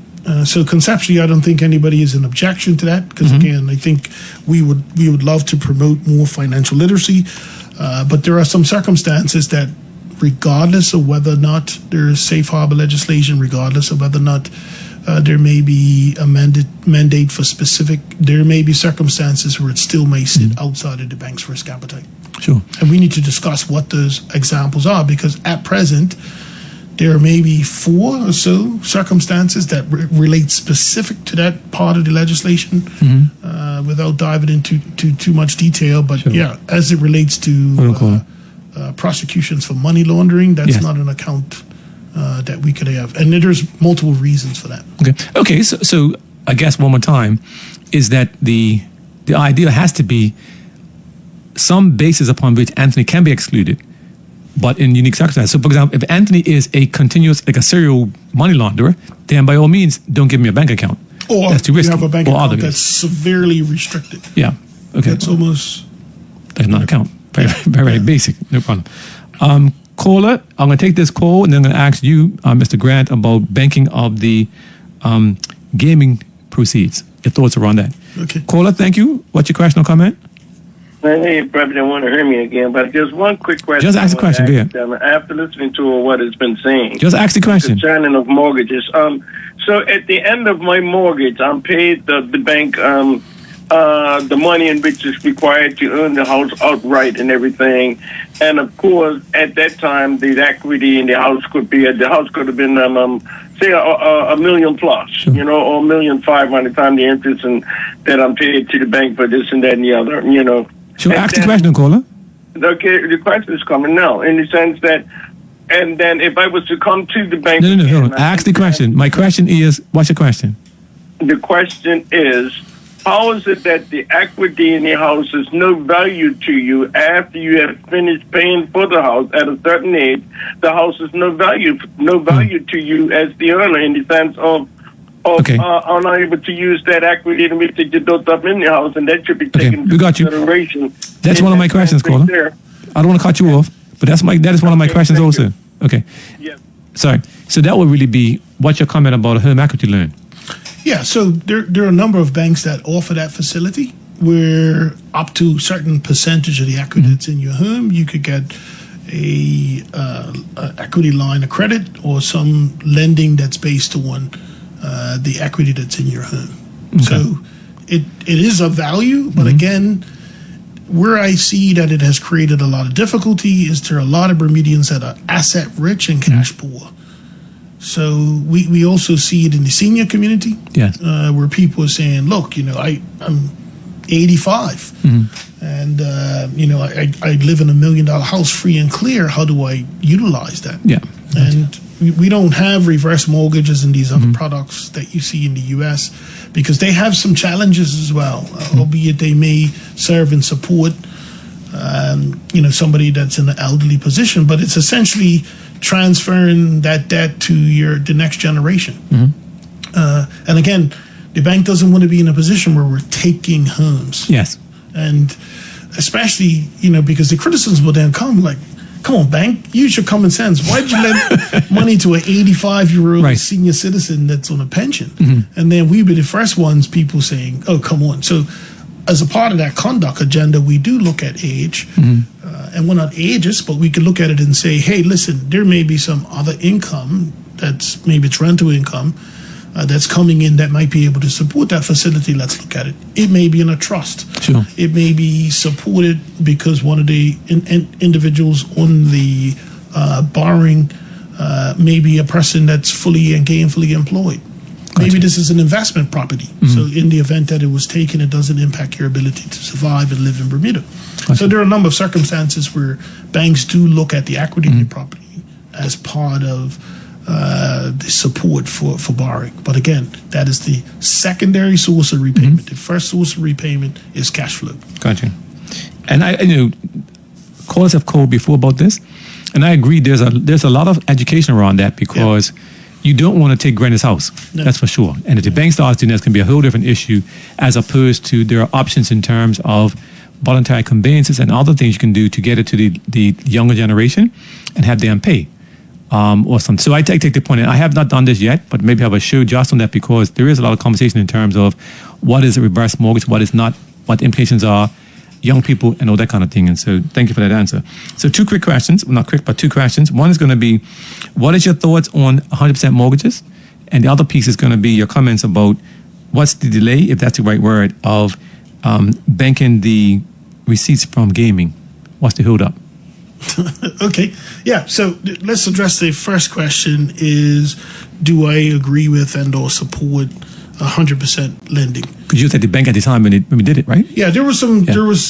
So conceptually, I don't think anybody is in objection to that because again, I think we would love to promote more financial literacy, but there are some circumstances that, regardless of whether or not there is safe harbor legislation, regardless of whether or not there may be a mandate for specific, there may be circumstances where it still may sit outside of the bank's risk appetite. Sure. And we need to discuss what those examples are because at present, there may be 4 or so circumstances that relate specific to that part of the legislation without diving into too much detail. But yeah, as it relates to prosecutions for money laundering, that's not an account that we could have. And there's multiple reasons for that. Okay. So I guess one more time is that the idea has to be some basis upon which Anthony can be excluded, but in unique circumstances. So, for example, if Anthony is a continuous, like a serial money launderer, then by all means, don't give me a bank account. Or that's too risky. You have a bank account that's severely restricted. Yeah. Okay. That's almost... That's not an account. Very basic. No problem. Caller, I'm going to take this call and then I'm going to ask you, Mr. Grant, about banking of the gaming proceeds. Your thoughts around that. Okay. Caller, thank you. What's your question or comment? Hey, you probably don't want to hear me again, but just one quick question. Just ask the question. Go ahead. After listening to what it's been saying. Just ask the question. Concerning of mortgages. So at the end of my mortgage, I'm paid the bank the money in which is required to earn the house outright and everything. And of course, at that time, the equity in the house could have been say $1 million plus, or $1.5 million by the time the interest and that I'm paid to the bank for this and that and the other, Sure, ask the question, caller. Okay, the question is coming now, in the sense that, and then if I was to come to the bank... No. Ask the question. My question is, what's your question? The question is, how is it that the equity in the house is no value to you after you have finished paying for the house at a certain age? The house is no value to you as the owner, in the sense of unable to use that equity to make you built up in the house, and that should be taken into consideration. That's one of my questions, caller. I don't want to cut you off, but that is one of my questions also. Okay. Yeah. Sorry. So that would really be, what's your comment about a home equity loan? Yeah, so there are a number of banks that offer that facility where up to a certain percentage of the equity that's in your home, you could get a equity line of credit or some lending that's based on the equity that's in your home. Okay. So it is of value, but again, where I see that it has created a lot of difficulty is there are a lot of Bermudians that are asset rich and cash poor. So we also see it in the senior community, where people are saying, look, I'm 85 and, I live in $1 million house free and clear. How do I utilize that? Yeah. And we don't have reverse mortgages and these other products that you see in the U.S. because they have some challenges as well, albeit they may serve and support, somebody that's in an elderly position, but it's essentially transferring that debt to the next generation. And again, the bank doesn't want to be in a position where we're taking homes. Yes. And especially, because the criticism will then come like, come on, bank, use your common sense. Why'd you lend money to an 85-year-old senior citizen that's on a pension? And then we be the first ones, people saying, oh, come on. So as a part of that conduct agenda, we do look at age. And we're not ageist, but we can look at it and say, hey, listen, there may be some other income maybe it's rental income that's coming in that might be able to support that facility. Let's look at it. It may be in a trust. Sure. It may be supported because one of the individuals on the borrowing may be a person that's fully and gainfully employed. Gotcha. Maybe this is an investment property. So in the event that it was taken, it doesn't impact your ability to survive and live in Bermuda. Gotcha. So there are a number of circumstances where banks do look at the equity of your property as part of the support for borrowing. But again, that is the secondary source of repayment. The first source of repayment is cash flow. Gotcha. And callers have called before about this, and I agree. There's a lot of education around that because you don't want to take granny's house. No. That's for sure. And if the bank starts doing that, it's going to be a whole different issue, as opposed to there are options in terms of voluntary conveyances and other things you can do to get it to the younger generation and have them pay. or something. So I take the point, and I have not done this yet, but maybe I have a show just on that, because there is a lot of conversation in terms of what is a reverse mortgage, what is not, what the implications are, young people, and all that kind of thing. And so thank you for that answer. So two quick questions, well, not quick, but two questions. One is going to be, what is your thoughts on 100% mortgages? And the other piece is going to be your comments about what's the delay, if that's the right word, of banking the receipts from gaming. What's the hold up? Okay. Yeah. So let's address the first question is, do I agree with and or support 100% lending? Because you was at the bank at the time when we did it, right? Yeah, there was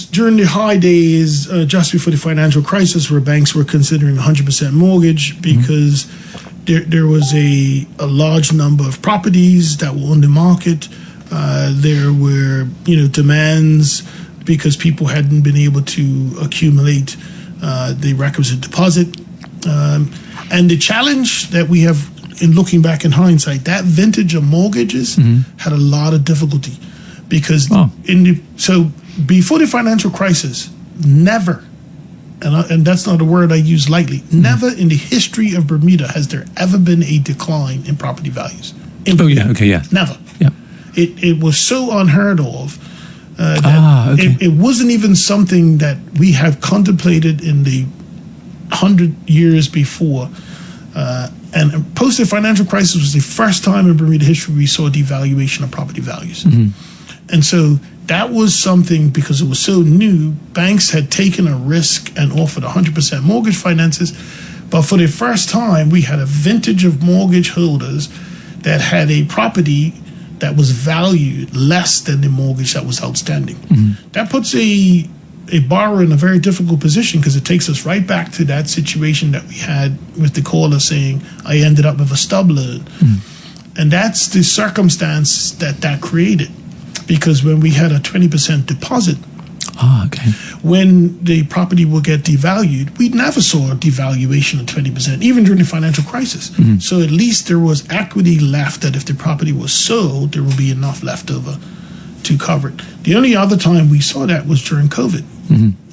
during the high days, just before the financial crisis, where banks were considering 100% mortgage because there was a large number of properties that were on the market. There were, demands because people hadn't been able to accumulate the requisite deposit. And the challenge that we have in looking back in hindsight, that vintage of mortgages had a lot of difficulty because so before the financial crisis, never, and that's not a word I use lightly, never in the history of Bermuda has there ever been a decline in property values. Never. Yeah. It was so unheard of that it wasn't even something that we have contemplated in the 100 years before. And post the financial crisis was the first time in Bermuda history we saw devaluation of property values. And so that was something, because it was so new, banks had taken a risk and offered 100% mortgage finances. But for the first time, we had a vintage of mortgage holders that had a property that was valued less than the mortgage that was outstanding. That puts a borrower in a very difficult position, because it takes us right back to that situation that we had with the caller saying, I ended up with a stub loan. And that's the circumstance that created. Because when we had a 20% deposit, when the property will get devalued, we never saw a devaluation of 20%, even during the financial crisis. So at least there was equity left, that if the property was sold, there would be enough left over to cover it. The only other time we saw that was during COVID,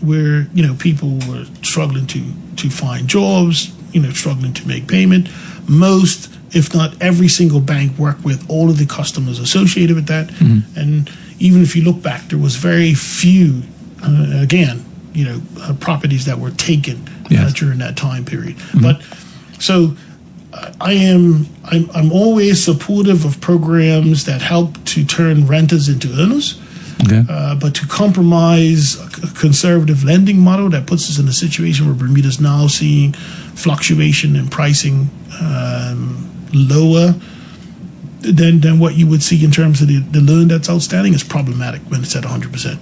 where people were struggling to find jobs, struggling to make payment. Most, if not every single bank, worked with all of the customers associated with that. And even if you look back, there was very few, properties that were taken during that time period. But so I'm always supportive of programs that help to turn renters into earners. But to compromise a conservative lending model that puts us in a situation where Bermuda's now seeing fluctuation in pricing lower than what you would see in terms of the loan that's outstanding is problematic when it's at 100%.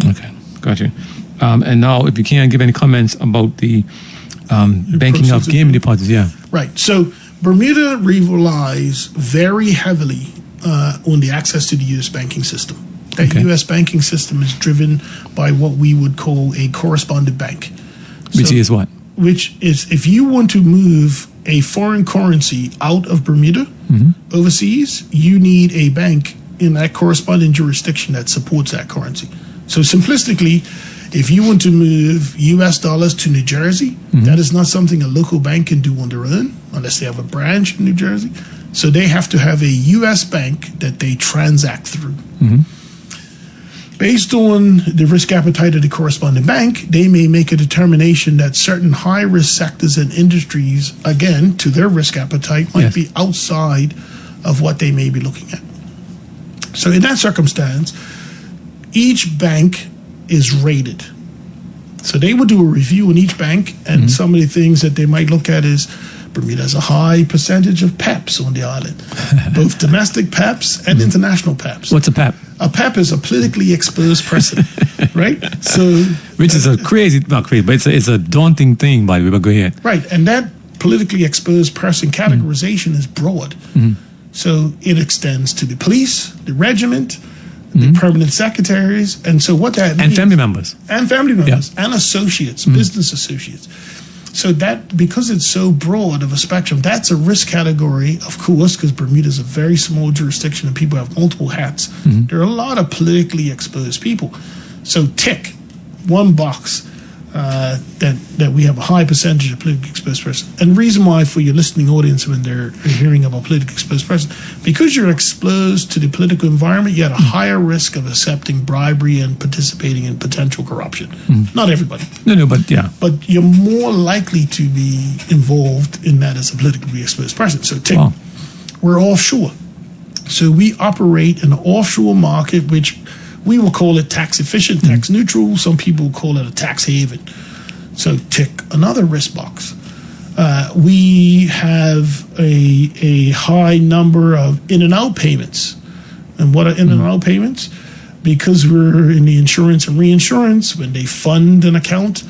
Okay, got you. And now, if you can, give any comments about the banking of gaming deposits. Right. So Bermuda relies very heavily on the access to the U.S. banking system. That U.S. banking system is driven by what we would call a correspondent bank. Which is what? Which is, if you want to move a foreign currency out of Bermuda overseas, you need a bank in that corresponding jurisdiction that supports that currency. So simplistically, if you want to move U.S. dollars to New Jersey, that is not something a local bank can do on their own unless they have a branch in New Jersey. So they have to have a U.S. bank that they transact through. Based on the risk appetite of the correspondent bank, they may make a determination that certain high-risk sectors and industries, again, to their risk appetite, might be outside of what they may be looking at. So in that circumstance, each bank is rated. So they would do a review in each bank, and some of the things that they might look at is Bermuda has a high percentage of PEPs on the island, both domestic PEPs and international PEPs. What's a PEP? A PEP is a politically exposed person, right? So, which is not crazy, but it's a daunting thing, by the way, but go ahead. Right, and that politically exposed person categorization is broad. So it extends to the police, the regiment, the permanent secretaries, and so what that means, family members. And family members, and associates, business associates. So that, because it's so broad of a spectrum, that's a risk category, of course, because Bermuda is a very small jurisdiction and people have multiple hats. There are a lot of politically exposed people. So tick, one box. that we have a high percentage of politically exposed persons. And the reason why for your listening audience when they're hearing about politically exposed persons, because you're exposed to the political environment, you have a higher risk of accepting bribery and participating in potential corruption. Not everybody. No, but yeah. But you're more likely to be involved in that as a politically exposed person. So we're offshore. So we operate in an offshore market, which we will call it tax efficient, tax neutral. Some people call it a tax haven. So tick another risk box. We have a high number of in and out payments. And what are in and out payments? Because we're in the insurance and reinsurance, when they fund an account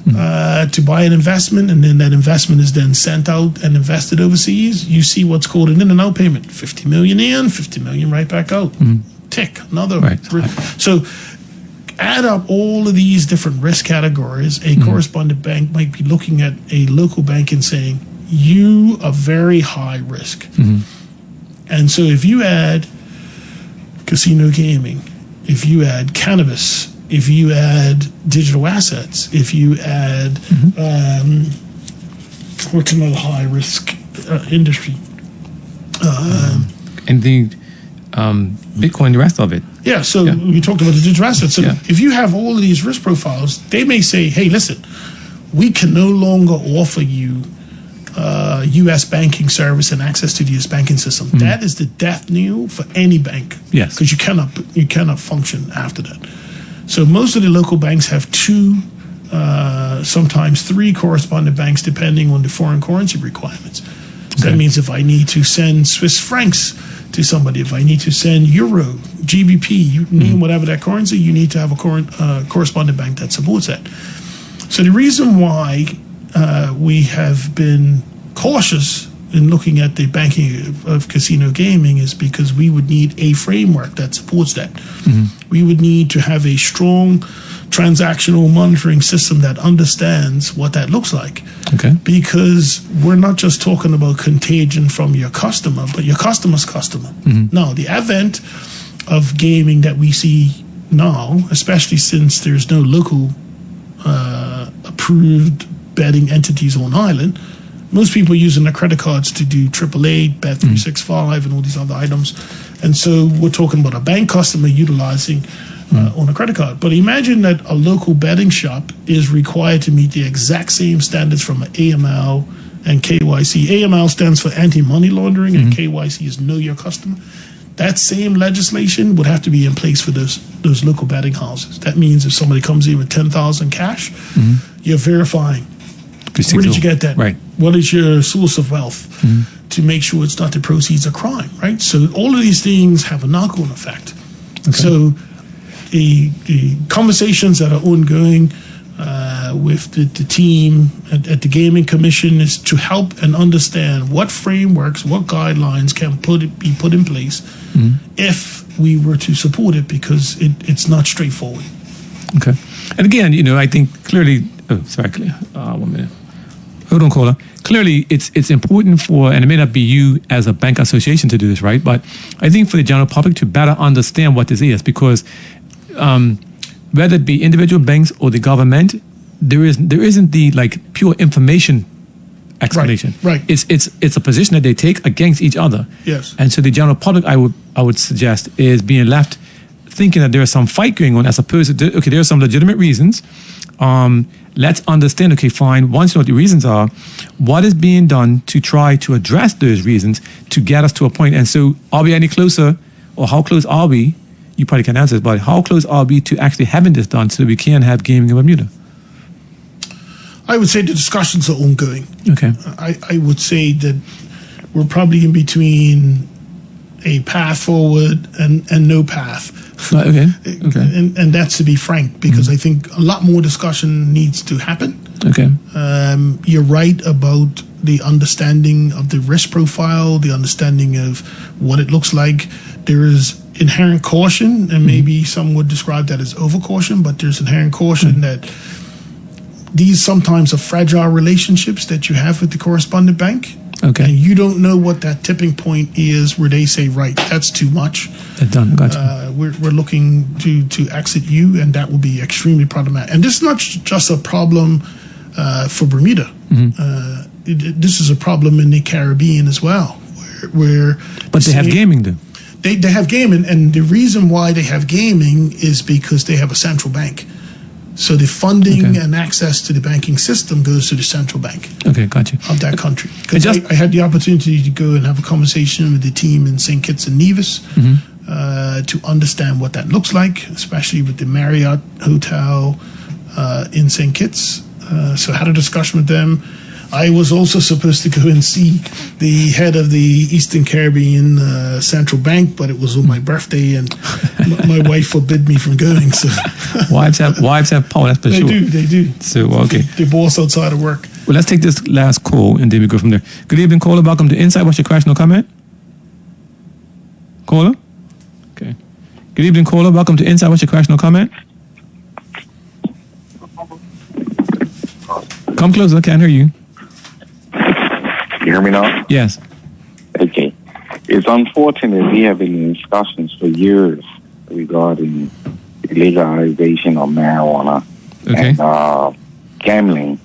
to buy an investment, and then that investment is then sent out and invested overseas, you see what's called an in and out payment. 50 million in, 50 million right back out. Tick, another. Right. So add up all of these different risk categories. A correspondent bank might be looking at a local bank and saying, you are very high risk. And so if you add casino gaming, if you add cannabis, if you add digital assets, if you add what's another high risk industry? And the Bitcoin, the rest of it. Yeah, so we talked about the digital assets. So Yeah. if you have all of these risk profiles, they may say, hey, listen, we can no longer offer you U.S. banking service and access to the U.S. banking system. That is the death knell for any bank. Yes. Because you cannot function after that. So most of the local banks have two, sometimes three correspondent banks, depending on the foreign currency requirements. So that means if I need to send Swiss francs to somebody, if I need to send euro, GBP, you name whatever that currency, you need to have a correspondent bank that supports that. So the reason why we have been cautious in looking at the banking of casino gaming is because we would need a framework that supports that. We would need to have a strong transactional monitoring system that understands what that looks like. Okay. Because we're not just talking about contagion from your customer, but your customer's customer. Now, the advent of gaming that we see now, especially since there's no local approved betting entities on island, most people are using their credit cards to do AAA, Bet365, and all these other items. And so we're talking about a bank customer utilizing on a credit card. But imagine that a local betting shop is required to meet the exact same standards from an AML and KYC. AML stands for anti-money laundering, and KYC is know your customer. That same legislation would have to be in place for those local betting houses. That means if somebody comes in with 10,000 cash, you're verifying. Where did you get that? Right. What is your source of wealth to make sure it's not the proceeds of crime, right? So all of these things have a knock-on effect. Okay. So the conversations that are ongoing with the team at the Gaming Commission is to help and understand what frameworks, what guidelines can be put in place if we were to support it, because it's not straightforward. Okay. And again, I think clearly, 1 minute. Hold on, caller. Clearly, it's important for, and it may not be you as a bank association to do this, right? But I think for the general public to better understand what this is, because whether it be individual banks or the government, there isn't the pure information explanation. Right. It's a position that they take against each other. Yes. And so the general public, I would suggest, is being left thinking that there is some fight going on, as opposed to there are some legitimate reasons. Let's understand, okay, fine, once you know what the reasons are, what is being done to try to address those reasons to get us to a point. And so are we any closer, or how close are we? You probably can't answer this, but how close are we to actually having this done so that we can have gaming in Bermuda? I would say the discussions are ongoing. Okay. I would say that we're probably in between a path forward and no path. Okay. And that's to be frank, because I think a lot more discussion needs to happen. Okay. You're right about the understanding of the risk profile, the understanding of what it looks like. There is inherent caution, and maybe some would describe that as over caution, but there's inherent caution that these sometimes are fragile relationships that you have with the correspondent bank. Okay. And you don't know what that tipping point is where they say, right, that's too much. That's done. Gotcha. We're looking to exit you, and that will be extremely problematic. And this is not just a problem for Bermuda. This is a problem in the Caribbean as well, where But they have gaming, though. They have gaming, and the reason why they have gaming is because they have a central bank. So the funding and access to the banking system goes to the central bank Gotcha. of that country. Because I had the opportunity to go and have a conversation with the team in St. Kitts and Nevis to understand what that looks like, especially with the Marriott Hotel in St. Kitts. So I had a discussion with them. I was also supposed to go and see the head of the Eastern Caribbean Central Bank, but it was on my birthday, and my wife forbid me from going. So wives have power, that's for sure. They do. So, okay. They boss outside of work. Well, let's take this last call, and then we go from there. Good evening, caller. Welcome to Insight. What's your question or comment? Caller? Okay. Good evening, caller. Welcome to Insight. What's your question or comment? Come closer. I can't hear you. You hear me now? Yes. Okay. It's unfortunate we have been in discussions for years regarding legalization of marijuana and gambling.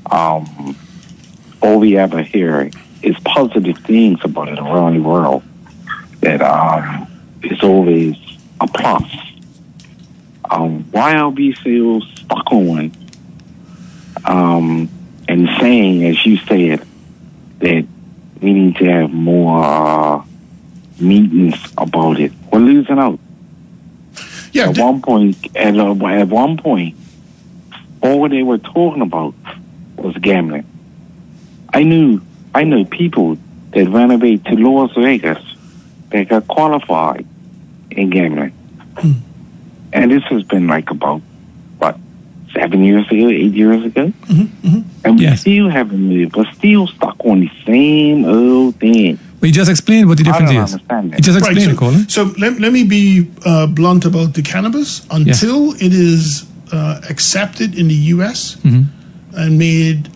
All we ever hear is positive things about it around the world. That it's always a plus. Why are we still stuck on and saying, as you said, that we need to have more meetings about it? We're losing out. Yeah. At one point, all they were talking about was gambling. I know people that ran away to Las Vegas that got qualified in gambling. And this has been like about, 7 years ago, 8 years ago? And we still haven't moved. We're still stuck on the same old thing. But you just explained what the difference is. Understand that. You just explained it, caller. So let me be blunt about the cannabis. Until it is accepted in the U.S. And made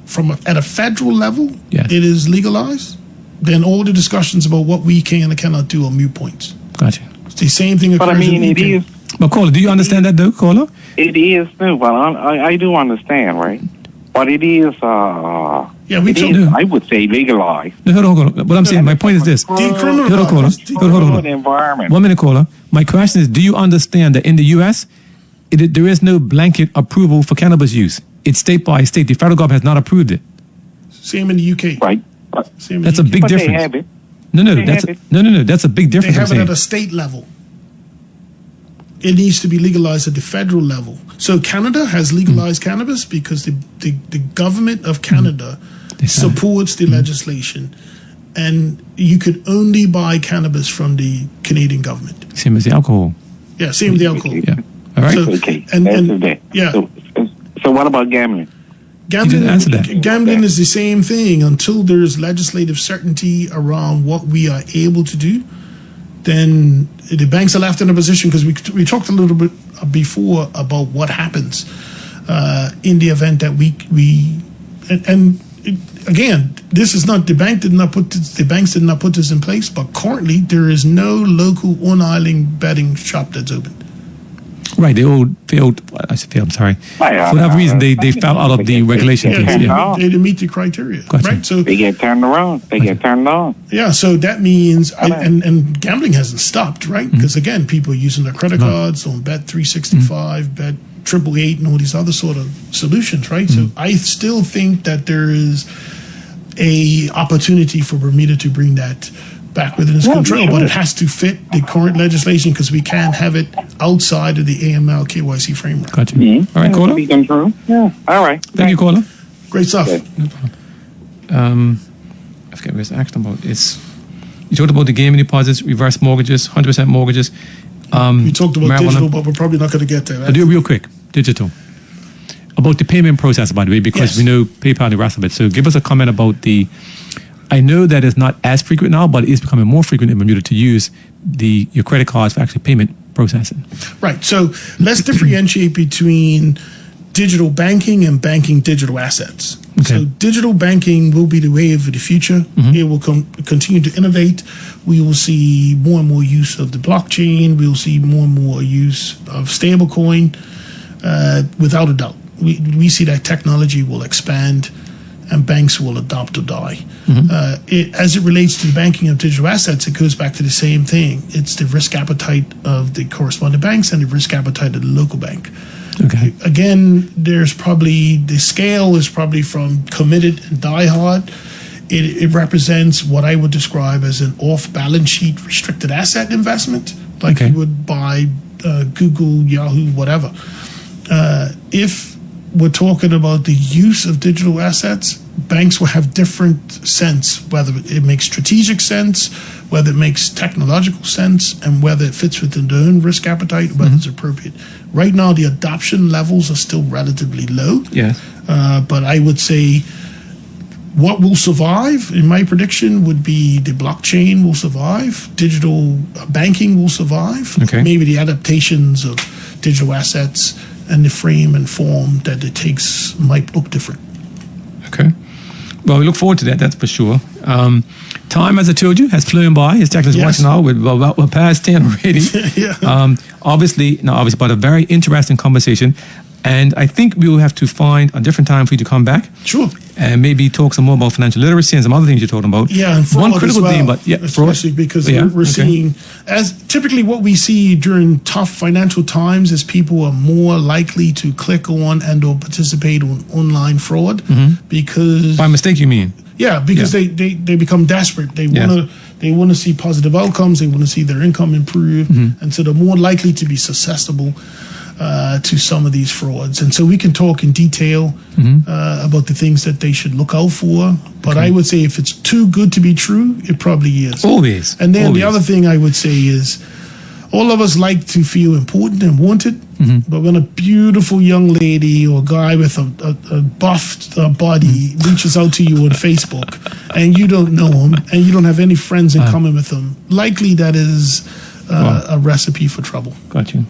at a federal level, it is legalized, then all the discussions about what we can and cannot do are moot points. Gotcha. It's the same thing occurs But I mean, it is. But caller, do you understand that though, caller? It is too, but I do understand, right? But it is, I would say legalized. No, hold on. What I'm saying, my point is this. Hold on. Environment. 1 minute, caller. My question is, do you understand that in the U.S., there is no blanket approval for cannabis use? It's state by state. The federal government has not approved it. Same in the UK. Right. That's a big difference. They have it. No. That's a big difference. They have it at a state level. It needs to be legalized at the federal level. So Canada has legalized cannabis because the government of Canada supports the legislation, and you could only buy cannabis from the Canadian government. Same as the alcohol. Yeah, same with the alcohol. Yeah. All right. So, Okay. And yeah. So what about gambling? You didn't answer that. Gambling is the same thing. Until there's legislative certainty around what we are able to do, then the banks are left in a position, because we talked a little bit before about what happens in the event that again, this is not the banks did not put this in place, but currently there is no local on-island betting shop that's open. Right, they all failed. I said failed. I'm sorry. For that reason, they fell out of the regulation. They didn't meet the criteria. Gotcha. Right, so they get turned around. Get turned on. Yeah, so that means, and gambling hasn't stopped, right? Because again, people are using their credit cards on Bet365, Bet 888, and all these other sort of solutions, right? So I still think that there is a opportunity for Bermuda to bring that back within its control, but it has to fit the current legislation, because we can't have it outside of the AML KYC framework. Gotcha. All right, caller. Yeah. All right. Thank you, caller. Great stuff. I forget what I was asking about. You talked about the gaming deposits, reverse mortgages, 100% mortgages. We talked about marijuana. digital, but we're probably not going to get there. I'll do it real quick. Digital. About the payment process, by the way, because we know PayPal and the rest of it. So give us a comment about I know that it's not as frequent now, but it is becoming more frequent in Bermuda to use your credit cards for actually payment processing. Right. So let's differentiate between digital banking and banking digital assets. Okay. So digital banking will be the way of the future. It will continue to innovate. We will see more and more use of the blockchain. We will see more and more use of stablecoin. Without a doubt, we see that technology will expand, and banks will adopt or die. As it relates to the banking of digital assets, it goes back to the same thing. It's the risk appetite of the correspondent banks and the risk appetite of the local bank. Okay. Again, the scale is probably from committed and diehard. It represents what I would describe as an off-balance sheet restricted asset investment, like you would buy Google, Yahoo, whatever. If we're talking about the use of digital assets, banks will have different sense, whether it makes strategic sense, whether it makes technological sense, and whether it fits within their own risk appetite, whether it's appropriate. Right now, the adoption levels are still relatively low. Yes. But I would say what will survive, in my prediction, would be the blockchain will survive, digital banking will survive, maybe the adaptations of digital assets and the frame and form that it takes might look different. Okay. Well, we look forward to that, that's for sure. Time, as I told you, has flown by. It's actually watching now. We're past 10 already. Obviously, but a very interesting conversation. And I think we will have to find a different time for you to come back. Sure. And maybe talk some more about financial literacy and some other things you're talking about. Yeah, and fraud one critical as well, thing, but especially because we're seeing, as typically what we see during tough financial times is people are more likely to click on and or participate on online fraud because by mistake, you mean? Yeah, because they become desperate. They want to see positive outcomes. They want to see their income improve, and so they're more likely to be susceptible to some of these frauds. And so we can talk in detail about the things that they should look out for. But I would say if it's too good to be true, it probably is. Always. And then the other thing I would say is all of us like to feel important and wanted. But when a beautiful young lady or guy with a buffed body reaches out to you on Facebook and you don't know him and you don't have any friends in common with him, likely that is a recipe for trouble. Got you.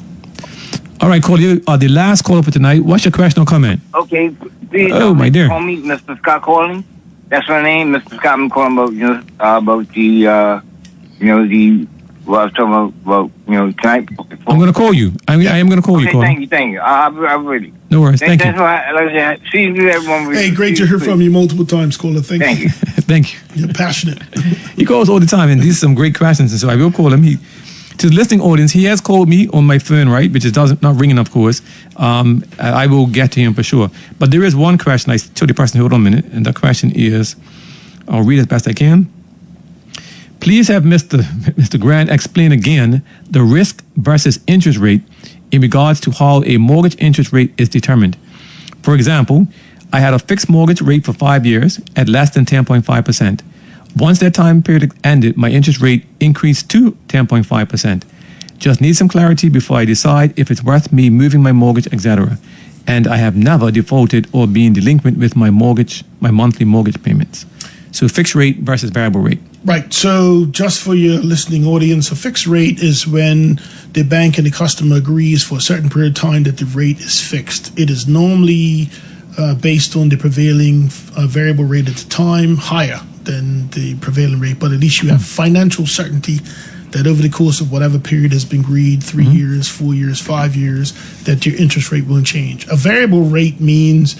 All right, Cole, you are the last caller for tonight. What's your question or comment? Okay. My dear. Call me Mr. Scott calling. That's my name, Mr. Scott. I'm calling about the what I was talking about tonight. I'm going to call you. I am going to call you, Cole. Thank you. I'm ready. No worries. Thank you. That's why see you, everyone. Hey, great to hear from you multiple times, caller. Thank you. Thank you. You're passionate. He calls all the time, and these are some great questions, and so I will call him. To the listening audience, he has called me on my phone, right, which is not ringing, of course. I will get to him for sure. But there is one question I told the person, hold on a minute, and the question is, I'll read as best I can. Please have Mr. Grant explain again the risk versus interest rate in regards to how a mortgage interest rate is determined. For example, I had a fixed mortgage rate for 5 years at less than 10.5%. Once that time period ended, my interest rate increased to 10.5%. Just need some clarity before I decide if it's worth me moving my mortgage, etc. And I have never defaulted or been delinquent with my monthly mortgage payments. So fixed rate versus variable rate. Right. So just for your listening audience, a fixed rate is when the bank and the customer agrees for a certain period of time that the rate is fixed. It is normally based on the prevailing variable rate at the time, higher than the prevailing rate, but at least you have financial certainty that over the course of whatever period has been agreed, 3 years, 4 years, 5 years, that your interest rate won't change. A variable rate means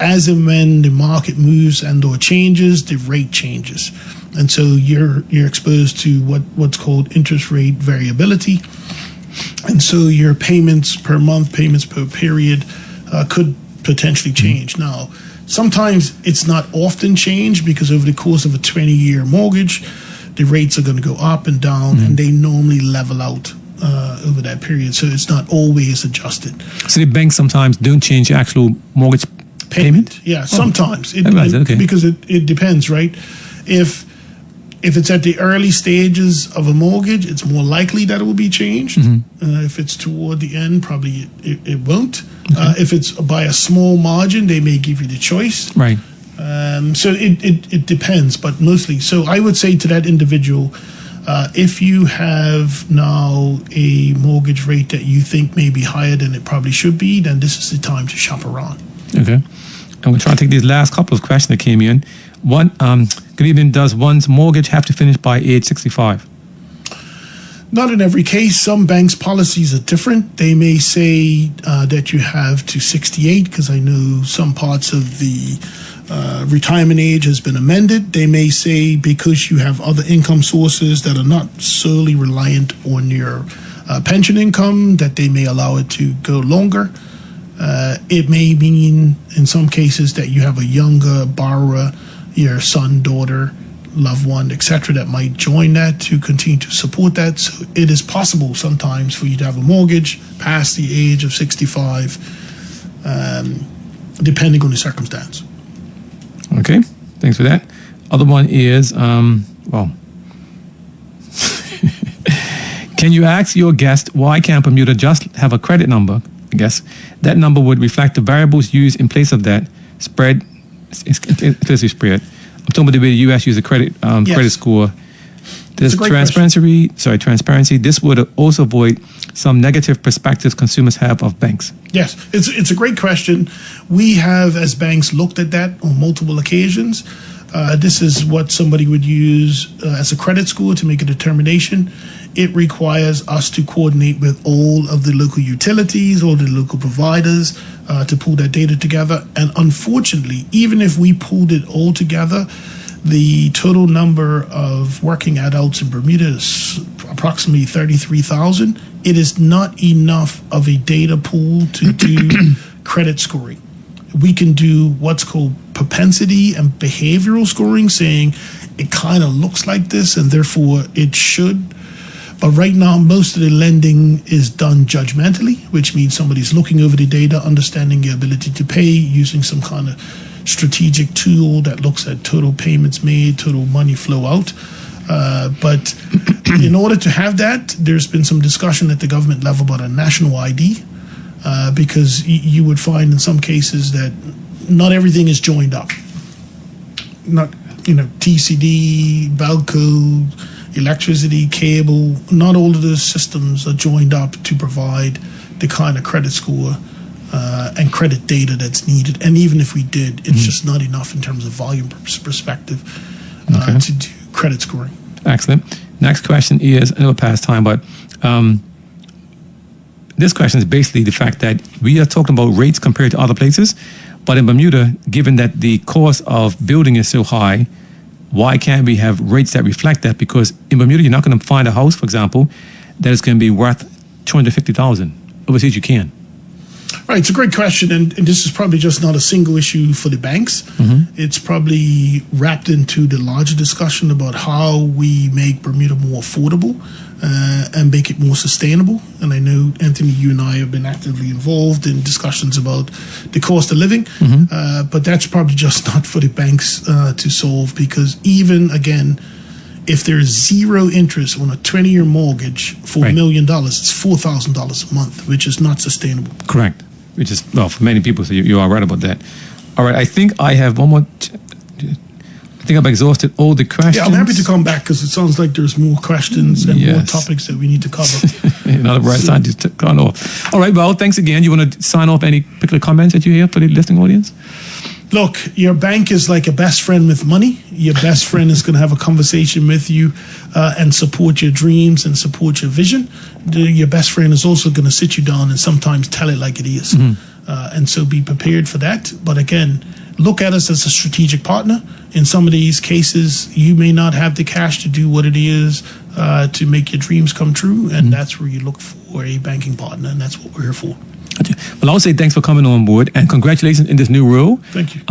as and when the market moves and or changes, the rate changes. And so you're exposed to what's called interest rate variability. And so your payments per month, payments per period could potentially change. Now, sometimes it's not often changed because over the course of a 20-year mortgage, the rates are going to go up and down, and they normally level out over that period. So it's not always adjusted. So the banks sometimes don't change the actual mortgage payment? Yeah, sometimes. Okay. Because it depends, right? If it's at the early stages of a mortgage, it's more likely that it will be changed. If it's toward the end, probably it won't. Okay. If it's by a small margin, they may give you the choice. Right. So it depends, but mostly. So I would say to that individual, If you have now a mortgage rate that you think may be higher than it probably should be, then this is the time to shop around. Okay. I'm going to try to take these last couple of questions that came in. One, good evening. Does one's mortgage have to finish by age 65? Not in every case. Some banks' policies are different. They may say that you have to 68, because I know some parts of the retirement age has been amended. They may say because you have other income sources that are not solely reliant on your pension income, that they may allow it to go longer. It may mean in some cases that you have a younger borrower, your son, daughter, loved one, etc., that might join that to continue to support that. So it is possible sometimes for you to have a mortgage past the age of 65, depending on the circumstance. Okay, thanks for that. Other one is, well, can you ask your guest why can't Bermuda just have a credit number? I guess that number would reflect the variables used in place of that spread, implicit spread. I'm talking about the way the U.S. uses a credit credit score. There's transparency. This would also avoid some negative perspectives consumers have of banks. Yes, it's a great question. We have, as banks, looked at that on multiple occasions. This is what somebody would use as a credit score to make a determination. It requires us to coordinate with all of the local utilities, all the local providers, to pull that data together. And unfortunately, even if we pulled it all together, the total number of working adults in Bermuda is approximately 33,000. It is not enough of a data pool to do credit scoring. We can do what's called propensity and behavioral scoring, saying it kind of looks like this and therefore it should. But right now, most of the lending is done judgmentally, which means somebody's looking over the data, understanding the ability to pay, using some kind of strategic tool that looks at total payments made, total money flow out. But in order to have that, there's been some discussion at the government level about a national ID, because you would find in some cases that not everything is joined up. Not, TCD, Belco, electricity, cable, not all of those systems are joined up to provide the kind of credit score and credit data that's needed. And even if we did, it's just not enough in terms of volume perspective to do credit scoring. Excellent. Next question is, I know past time, but this question is basically the fact that we are talking about rates compared to other places, but in Bermuda, given that the cost of building is so high, why can't we have rates that reflect that? Because in Bermuda, you're not going to find a house, for example, that is going to be worth $250,000. Overseas, you can. Right, it's a great question, and this is probably just not a single issue for the banks. It's probably wrapped into the larger discussion about how we make Bermuda more affordable and make it more sustainable. And I know, Anthony, you and I have been actively involved in discussions about the cost of living, but that's probably just not for the banks to solve, because even, again, if there's zero interest on a 20-year mortgage for $1 million, it's $4,000 a month, which is not sustainable. Correct. Which is, well, for many people, so you are right about that. All right, I think I have one more. I think I've exhausted all the questions. Yeah, I'm happy to come back because it sounds like there's more questions and more topics that we need to cover. Another bright scientist gone off. All right, well, thanks again. You want to sign off any particular comments that you hear for the listening audience? Look, your bank is like a best friend with money. Your best friend is going to have a conversation with you and support your dreams and support your vision. Your best friend is also going to sit you down and sometimes tell it like it is. And so be prepared for that. But again, look at us as a strategic partner. In some of these cases, you may not have the cash to do what it is to make your dreams come true. And that's where you look for a banking partner. And that's what we're here for. Well, I'll say thanks for coming on board and congratulations in this new role. Thank you.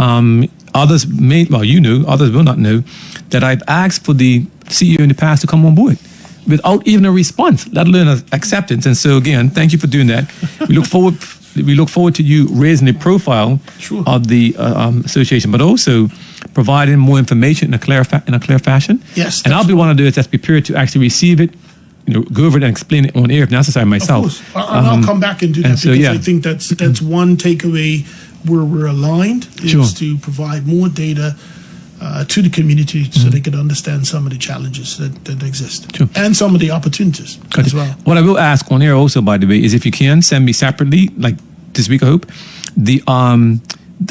Others may, well, you knew, others will not know that I've asked for the CEO in the past to come on board without even a response, let alone an acceptance. And so again, thank you for doing that. We look forward to you raising the profile of the association, but also providing more information in a clear fashion. Yes. And I'll be one of those that's prepared to actually receive it, go over it and explain it on air if necessary myself. Of course. I'll come back and do that because I think that's one takeaway where we're aligned is to provide more data to the community so they could understand some of the challenges that exist Sure. and some of the opportunities as well. What I will ask on air also, by the way, is if you can send me separately, like this week, I hope, the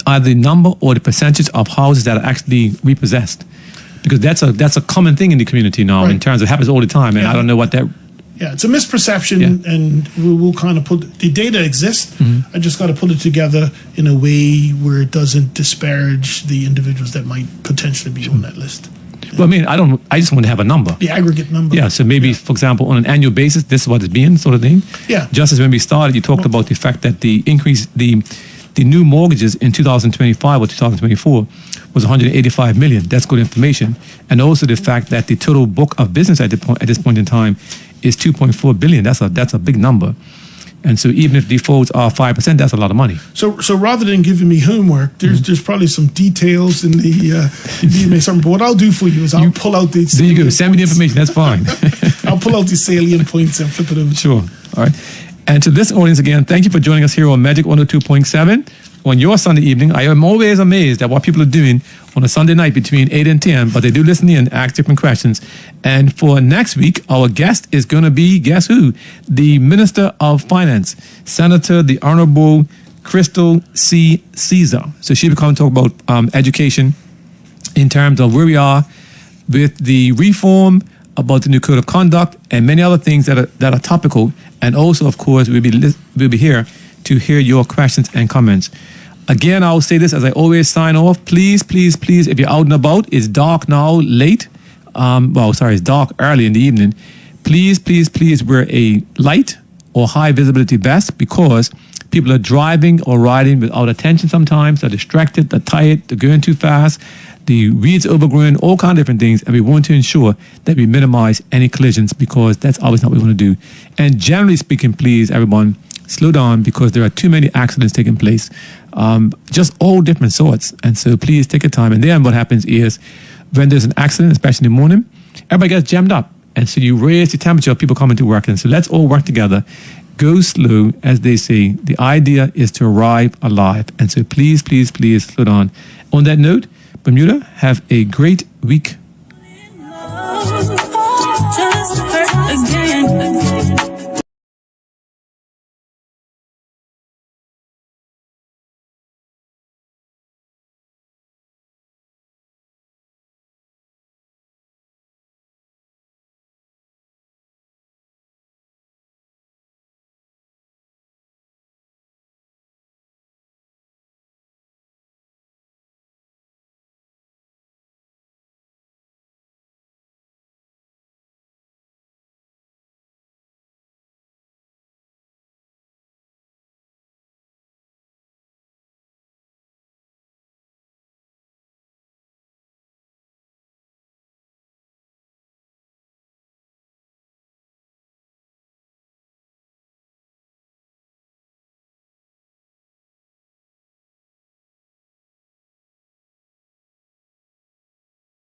either the number or the percentage of houses that are actually repossessed, because that's a common thing in the community now. Right. In terms of, it happens all the time, and Yeah. I don't know what that. Yeah, it's a misperception, Yeah. and we'll kind of put the data exists. Mm-hmm. I just got to put it together in a way where it doesn't disparage the individuals that might potentially be on that list. Well, I mean, I just want to have a number. The aggregate number. Yeah, so maybe, for example, on an annual basis, this is what it's been, sort of thing. Yeah. Just as when we started, you talked about the fact that the increase, the new mortgages in 2025 or 2024 was 185 million. That's good information. And also the fact that the total book of business at this point in time is 2.4 billion. That's a big number. And so even if defaults are 5%, that's a lot of money. So rather than giving me homework, there's probably some details in the DMA summary. But what I'll do for you is I'll pull out the. There you go. Send me the information. That's fine. I'll pull out the salient points and flip it over. Sure. All right. And to this audience again, thank you for joining us here on Magic 102.7 on your Sunday evening. I am always amazed at what people are doing on a Sunday night between 8 and 10, but they do listen in and ask different questions. And for next week, our guest is going to be, guess who? The Minister of Finance, Senator the Honorable Crystal C. Caesar. So she'll be coming to talk about education in terms of where we are with the reform, about the new code of conduct, and many other things that are topical. And also, of course, we'll be here to hear your questions and comments. Again, I'll say this as I always sign off. Please, please, please, if you're out and about, it's dark now, late. It's dark early in the evening. Please, please, please wear a light or high visibility vest, because people are driving or riding without attention sometimes. They're distracted, they're tired, they're going too fast. The weeds overgrown, all kinds of different things, and we want to ensure that we minimize any collisions, because that's always not what we want to do. And generally speaking, please, everyone, slow down, because there are too many accidents taking place, just all different sorts. And so please take your time. And then what happens is, when there's an accident, especially in the morning, everybody gets jammed up. And so you raise the temperature of people coming to work. And so let's all work together. Go slow, as they say. The idea is to arrive alive. And so please, please, please slow down. On that note, Bermuda, have a great week. Just